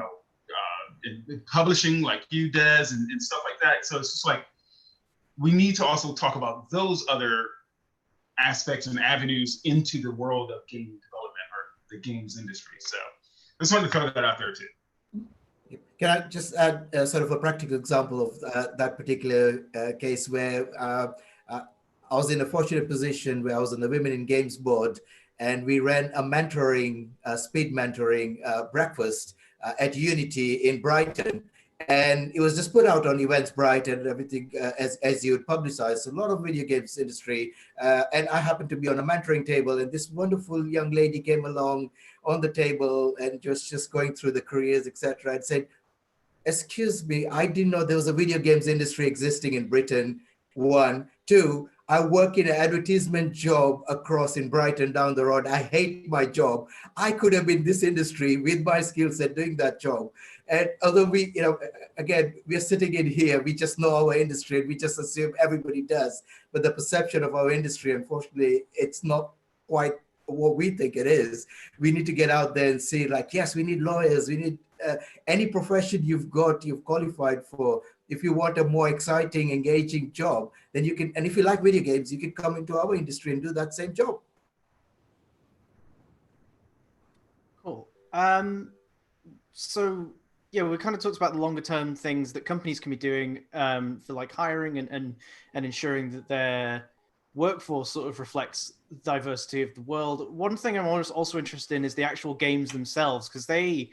S4: publishing like you, Des, and stuff like that. So it's just like, we need to also talk about those other aspects and avenues into the world of game development or the games industry. So I just wanted to throw that out there too.
S2: Can I just add sort of a practical example of that particular case where I was in a fortunate position where I was on the Women in Games board, and we ran a mentoring, speed mentoring breakfast at Unity in Brighton. And it was just put out on Eventbrite and everything as you would publicize a lot of video games industry. And I happened to be on a mentoring table, and this wonderful young lady came along on the table and just going through the careers, etc., and said, excuse me, I didn't know there was a video games industry existing in Britain. One, two, I work in an advertisement job across in Brighton down the road. I hate my job. I could have been in this industry with my skill set doing that job. And although we, again, we're sitting in here, we just know our industry and we just assume everybody does. But the perception of our industry, unfortunately, it's not quite what we think it is. We need to get out there and say, like, yes, we need lawyers. We need any profession you've qualified for. If you want a more exciting, engaging job, then you can, and if you like video games, you can come into our industry and do that same job.
S1: Cool. So yeah, we kind of talked about the longer term things that companies can be doing for like hiring and ensuring that their workforce sort of reflects the diversity of the world. One thing I'm also interested in is the actual games themselves, because they,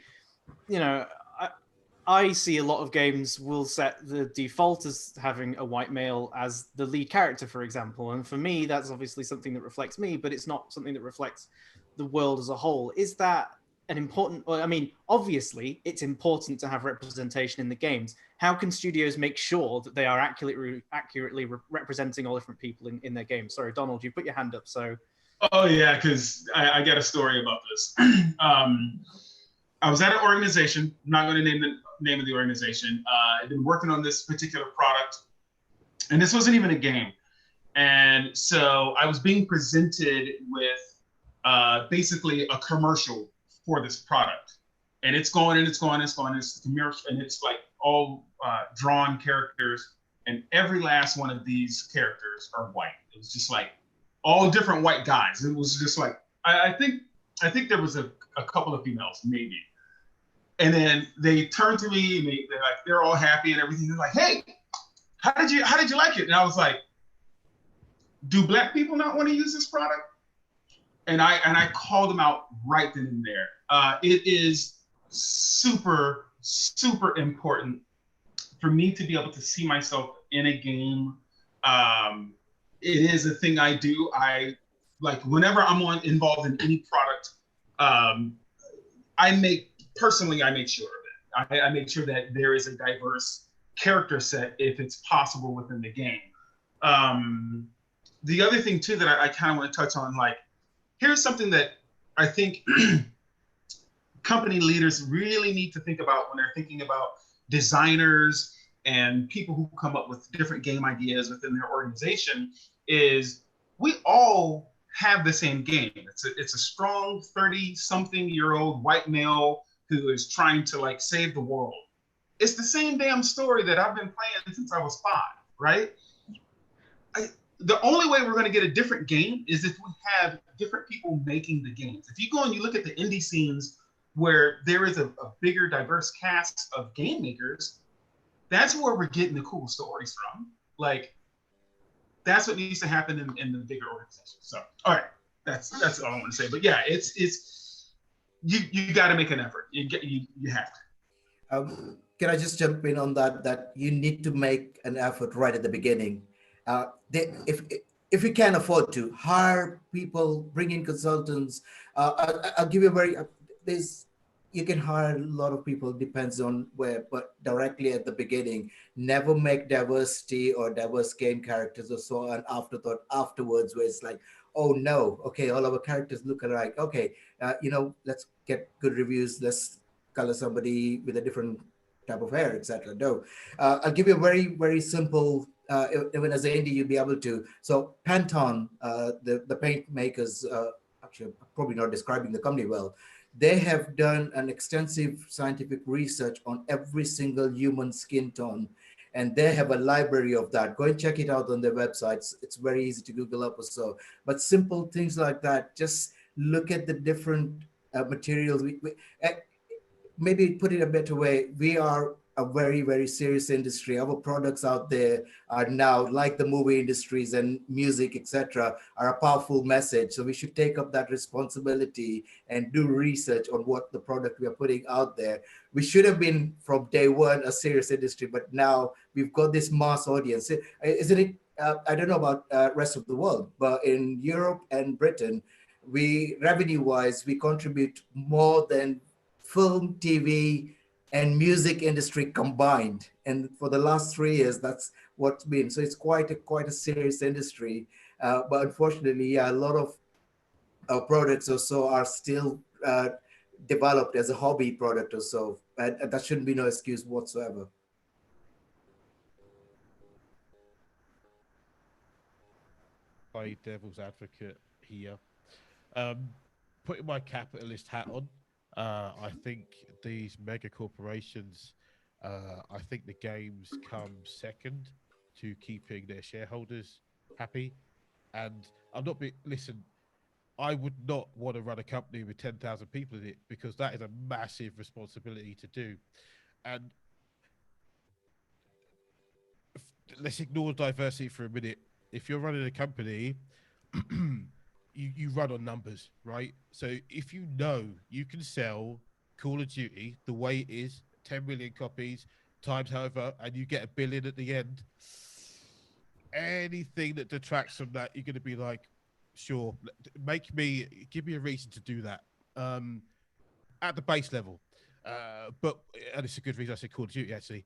S1: I see a lot of games will set the default as having a white male as the lead character, for example. And for me, that's obviously something that reflects me, but it's not something that reflects the world as a whole. Is that an important, well, I mean, obviously it's important to have representation in the games. How can studios make sure that they are accurately representing all different people in their games? Sorry, Donald, you put your hand up, so.
S4: Oh yeah, because I got a story about this. I was at an organization. I'm not going to name the name of the organization. I've been working on this particular product, and this wasn't even a game. And so I was being presented with basically a commercial for this product, and it's going and it's going and it's going. It's commercial, and it's like all drawn characters, and every last one of these characters are white. It was just like all different white guys. It was just like I think there was a couple of females maybe. And then they turned to me and they're all happy and everything. They're like, "Hey, how did you like it?" And I was like, "Do Black people not want to use this product?" And I called them out right then and there. It is super, super important for me to be able to see myself in a game. It is a thing I do. I like whenever I'm involved in any product, I make sure of it. I make sure that there is a diverse character set if it's possible within the game. The other thing too that I kind of want to touch on, like, here's something that I think company leaders really need to think about when they're thinking about designers and people who come up with different game ideas within their organization is we all have the same game. It's a strong 30-something-year-old white male who is trying to like save the world. It's the same damn story that I've been playing since I was 5, right? The only way we're going to get a different game is if we have different people making the games. If you go and you look at the indie scenes where there is a bigger, diverse cast of game makers, that's where we're getting the cool stories from. Like, that's what needs to happen in the bigger organizations. So, all right, that's all I want to say. But yeah, it's you got to make an effort. You have to.
S2: Can I just jump in on that? That you need to make an effort right at the beginning. If you can afford to hire people, bring in consultants, I'll give you you can hire a lot of people, depends on where, but directly at the beginning, never make diversity or diverse game characters or so an afterthought afterwards, where it's like, oh no, okay, all our characters look alike. Okay, let's get good reviews. Let's color somebody with a different type of hair, etc. No, I'll give you a very, very simple, even as an indie, you'll be able to. So Pantone, the paint makers, actually, I'm probably not describing the company well. They have done an extensive scientific research on every single human skin tone, and they have a library of that. Go and check it out on their websites. It's very easy to Google up or so. But simple things like that, just look at the different materials. Maybe put it a better way, we are a very, very serious industry. Our products out there are now, like the movie industries and music, etc., are a powerful message. So we should take up that responsibility and do research on what the product we are putting out there. We should have been from day one a serious industry, but now we've got this mass audience. Isn't it? I don't know about rest of the world, but in Europe and Britain, revenue-wise, we contribute more than film, TV, and music industry combined. And for the last 3 years, that's what's been. So it's quite a serious industry. But unfortunately, yeah, a lot of products or so are still developed as a hobby product or so. And that shouldn't be no excuse whatsoever.
S5: By devil's advocate here. Putting my capitalist hat on, I think these mega corporations, I think the games come second to keeping their shareholders happy. And listen, I would not want to run a company with 10,000 people in it, because that is a massive responsibility to do. And let's ignore diversity for a minute. If you're running a company, you run on numbers, right? So if you know you can sell Call of Duty the way it is 10 million copies times however, and you get $1 billion at the end. Anything that detracts from that, you're going to be like, sure, give me a reason to do that at the base level. And it's a good reason I said Call of Duty actually.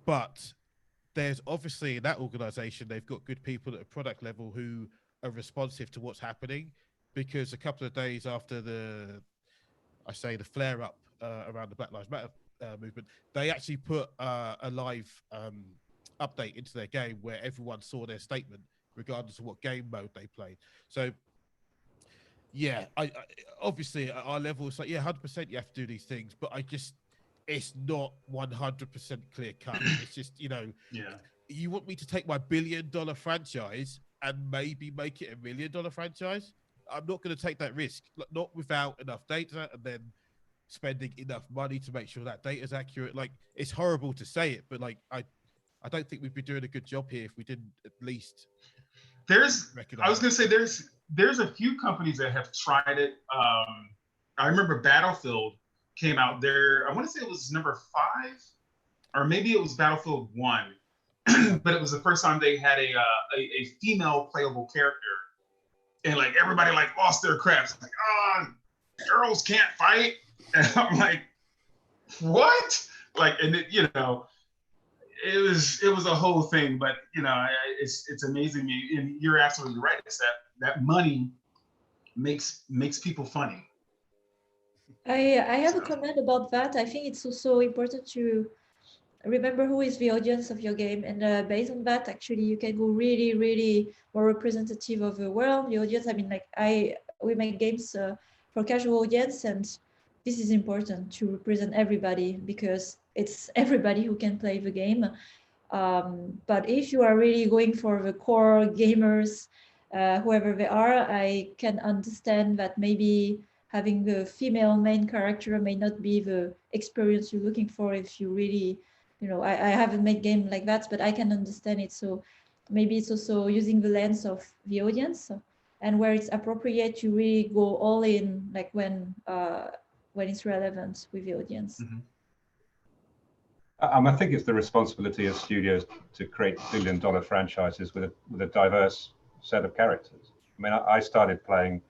S5: But there's obviously in that organization, they've got good people at a product level who are responsive to what's happening, because a couple of days after the flare up around the Black Lives Matter movement, they actually put a live update into their game where everyone saw their statement regardless of what game mode they played. So yeah, I obviously at our level it's like, yeah, 100% you have to do these things, but it's not 100% clear cut. It's just, yeah, you want me to take my $1 billion franchise and maybe make it $1 million franchise? I'm not going to take that risk, not without enough data and then spending enough money to make sure that data is accurate. Like, it's horrible to say it, but like, I don't think we'd be doing a good job here if we didn't at least.
S4: I was going to say there's a few companies that have tried it. I remember Battlefield came out there. I want to say it was number 5, or maybe it was Battlefield 1, but it was the first time they had a female playable character, and like everybody like lost their crap. It's like, girls can't fight, and I'm like, what? Like, and it, it was a whole thing. But it's amazing. And you're absolutely right. It's that money makes people funny.
S3: I have a comment about that. I think it's also important to remember who is the audience of your game, and based on that, actually, you can go really, really more representative of the world, the audience. I mean, like we make games for casual audience, and this is important to represent everybody because it's everybody who can play the game. But if you are really going for the core gamers, whoever they are, I can understand that maybe having the female main character may not be the experience you're looking for if you really, I haven't made game like that, but I can understand it. So maybe it's also using the lens of the audience, and where it's appropriate, you really go all in, like when it's relevant with the audience.
S4: Mm-hmm.
S6: I think it's the responsibility of studios to create $1 billion franchises with a diverse set of characters. I mean, I started playing,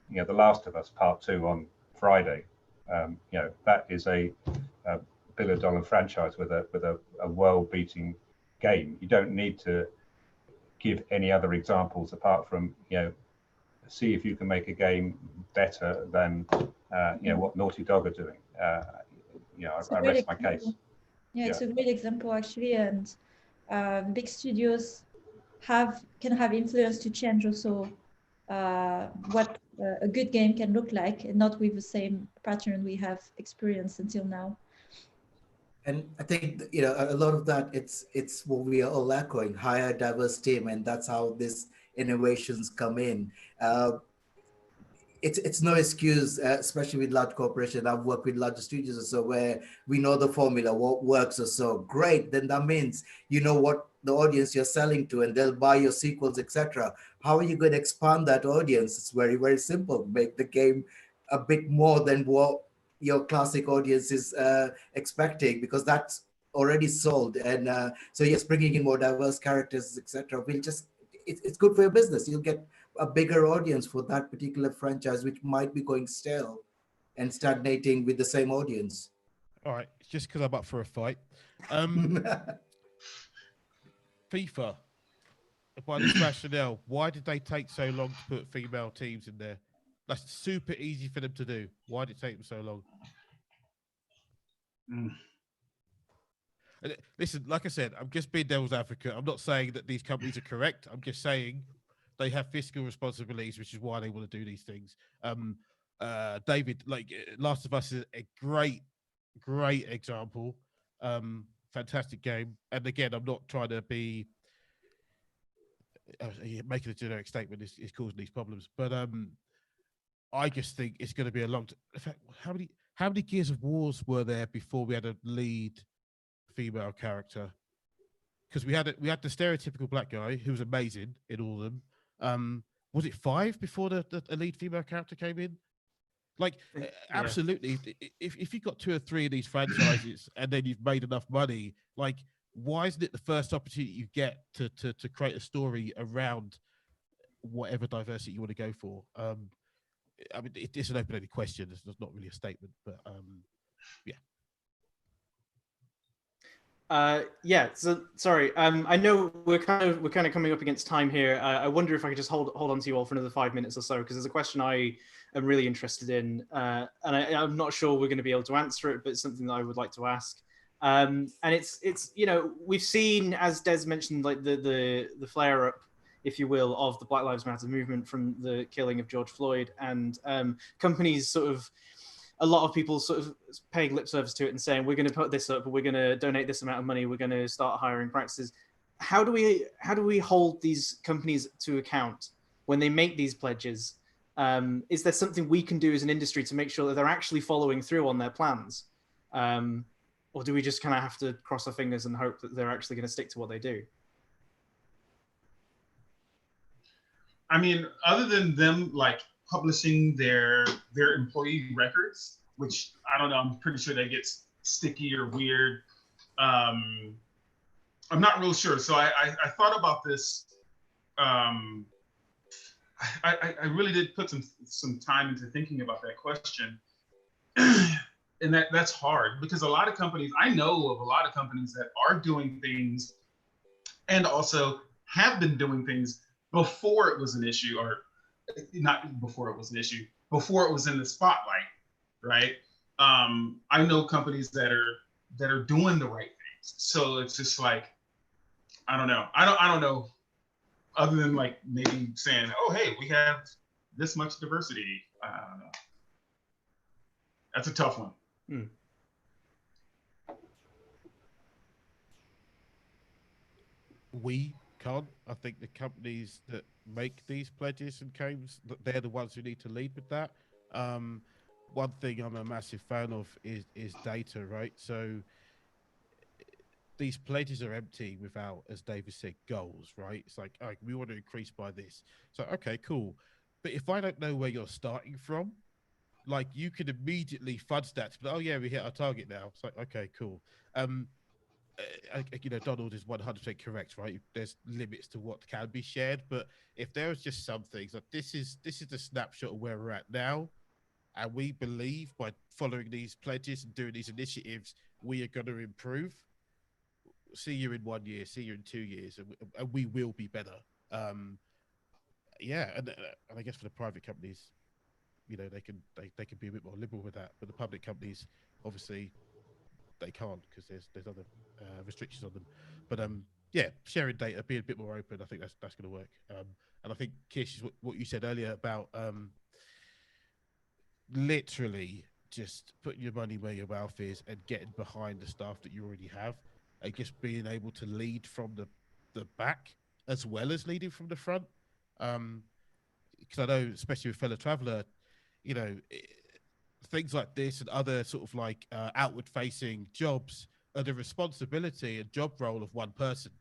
S6: The Last of Us Part 2 on Friday. That is a $1 billion franchise with a world-beating game. You don't need to give any other examples apart from see if you can make a game better than what Naughty Dog are doing. I rest my case.
S3: Yeah, it's a great example actually, and big studios can have influence to change also what a good game can look like, and not with the same pattern we have experienced until now.
S2: And I think a lot of that it's what we are all echoing: hire diverse team, and that's how these innovations come in. It's no excuse, especially with large corporations. I've worked with larger studios or so where we know the formula, what works or so. Great, then that means you know what the audience you're selling to, and they'll buy your sequels, etc. How are you going to expand that audience? It's very, very simple. Make the game a bit more than what your classic audience is expecting, because that's already sold. And so yes, bringing in more diverse characters, etc. will just it's good for your business. You'll get a bigger audience for that particular franchise, which might be going stale and stagnating with the same audience.
S5: All right, it's just because I'm up for a fight. FIFA, by this rationale, why did they take so long to put female teams in there? That's super easy for them to do. Why did it take them so long? Listen, like I said, I'm just being devil's advocate. I'm not saying that these companies are correct. I'm just saying they have fiscal responsibilities, which is why they want to do these things. David, like Last of Us is a great example. Fantastic game. And again, I'm not trying to be making a generic statement is causing these problems, but I just think it's going to be a long. In fact, how many Gears of Wars were there before we had a lead female character? Because we had the stereotypical black guy who was amazing in all of them. Was it 5 before the lead female character came in? Like, absolutely. If you've got 2 or 3 of these franchises and then you've made enough money, like, why isn't it the first opportunity you get to create a story around whatever diversity you want to go for? I mean, it's an open-ended question. It's not really a statement, but yeah.
S1: Yeah. So sorry. I know we're kind of coming up against time here. I wonder if I could just hold on to you all for another 5 minutes or so, because there's a question I am really interested in, and I'm not sure we're going to be able to answer it, but it's something that I would like to ask. And it's we've seen, as Des mentioned, like the flare up, if you will, of the Black Lives Matter movement from the killing of George Floyd, and companies sort of. A lot of people sort of paying lip service to it and saying, we're going to put this up, we're going to donate this amount of money, we're going to start hiring practices. How do we hold these companies to account when they make these pledges? Is there something we can do as an industry to make sure that they're actually following through on their plans? Or do we just kind of have to cross our fingers and hope that they're actually going to stick to what they do?
S4: I mean, other than them like publishing their employee records, which I don't know, I'm pretty sure that gets sticky or weird. I'm not real sure. So I thought about this. I really did put some time into thinking about that question. And that's hard, because a lot of companies, I know of a lot of companies that are doing things and also have been doing things before it was an issue, or not before it was an issue, before it was in the spotlight, right? I know companies that are doing the right things. So it's just like, I don't know. I don't know, other than like maybe saying, oh, hey, we have this much diversity. I don't know. That's a tough one.
S5: We can't. I think the companies that make these pledges and claims, they're the ones who need to lead with that. One thing I'm a massive fan of is data, right? So these pledges are empty without, as David said, goals, right? It's like, all right, we want to increase by this. So, okay, cool. But if I don't know where you're starting from, like, you could immediately fud stats, but oh yeah, we hit our target now. It's like, okay, cool. Donald is 100% correct, right? There's limits to what can be shared, but if there was just some things like this is the snapshot of where we're at now, and we believe by following these pledges and doing these initiatives, we are going to improve. See you in 1 year, see you in 2 years, and we will be better. And I guess for the private companies, they can be a bit more liberal with that, but the public companies, obviously, they can't, because there's other restrictions on them. But sharing data, being a bit more open, I think that's going to work. And I think, Kish, what you said earlier about literally just putting your money where your mouth is and getting behind the staff that you already have, and just being able to lead from the back as well as leading from the front. Because I know, especially with Fellow Traveller, things like this and other sort of like outward-facing jobs are the responsibility and job role of one person.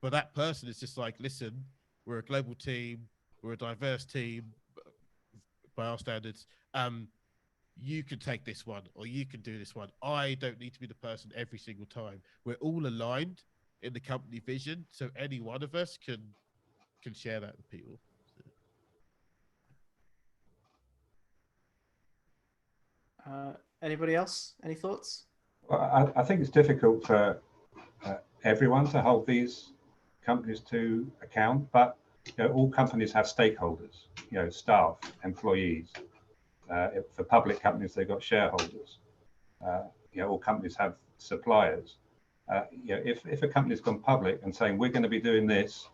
S5: But that person is just like, listen, we're a global team, we're a diverse team by our standards. You can take this one, or you can do this one. I don't need to be the person every single time. We're all aligned in the company vision, so any one of us can share that with people.
S1: Anybody else? Any thoughts?
S6: Well, I think it's difficult for everyone to hold these companies to account, but all companies have stakeholders, staff, employees. For public companies, they've got shareholders. All companies have suppliers. If a company's gone public and saying we're going to be doing this,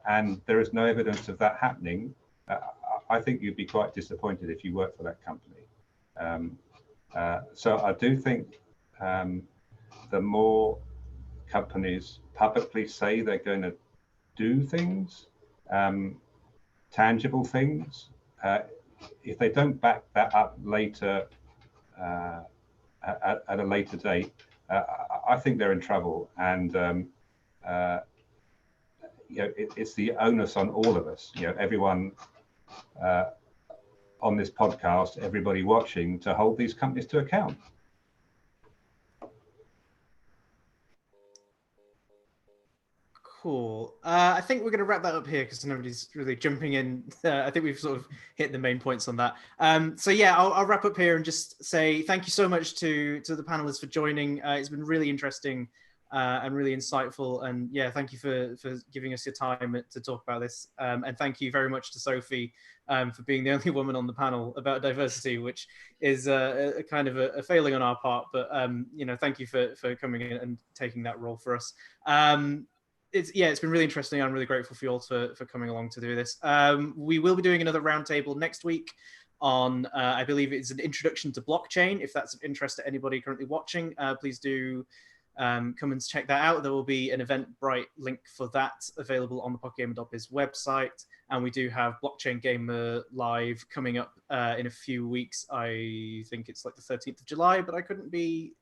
S6: and there is no evidence of that happening, I think you'd be quite disappointed if you work for that company. So I do think the more companies publicly say they're going to do things, tangible things, if they don't back that up later at a later date, I think they're in trouble. And it's the onus on all of us. Everyone on this podcast, everybody watching, to hold these companies to account.
S1: Cool. I think we're going to wrap that up here because nobody's really jumping in. I think we've sort of hit the main points on that. So yeah, I'll wrap up here and just say thank you so much to the panelists for joining. It's been really interesting and really insightful. And yeah, thank you for giving us your time to talk about this. And thank you very much to Sophie for being the only woman on the panel about diversity, which is a kind of a failing on our part. But you know, thank you for coming in and taking that role for us. It's been really interesting. I'm really grateful for you all for coming along to do this. We will be doing another roundtable next week on, I believe it's an introduction to blockchain. If that's of interest to anybody currently watching, please do come and check that out. There will be an Eventbrite link for that available on the PocketGamer.biz website. And we do have Blockchain Gamer Live coming up in a few weeks. I think it's like the 13th of July, but I couldn't be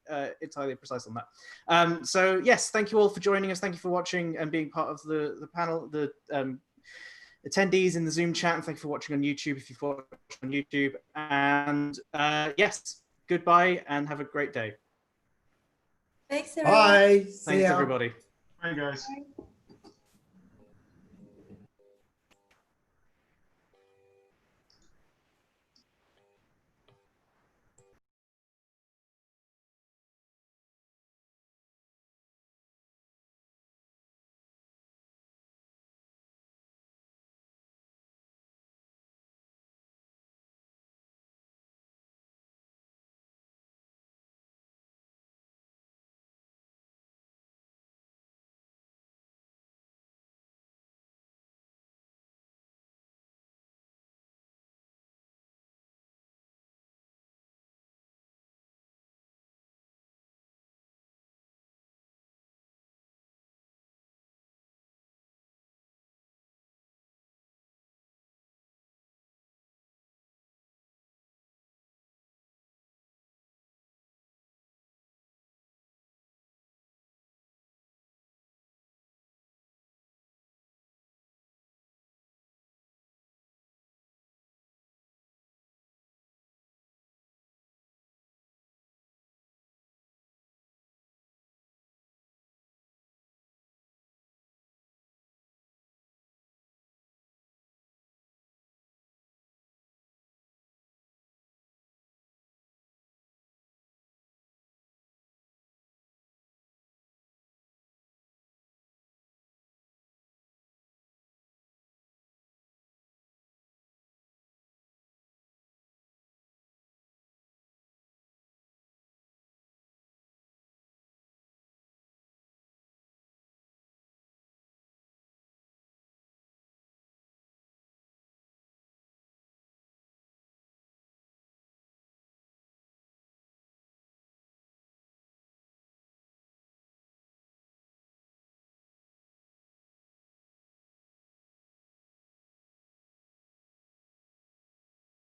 S1: entirely precise on that. So yes, thank you all for joining us. Thank you for watching and being part of the panel, the attendees in the Zoom chat. And thank you for watching on YouTube if you've watched on YouTube. And yes, goodbye and have a great day.
S3: Thanks, everyone.
S2: Bye.
S1: Thanks, everybody.
S4: Bye, guys.
S3: Bye.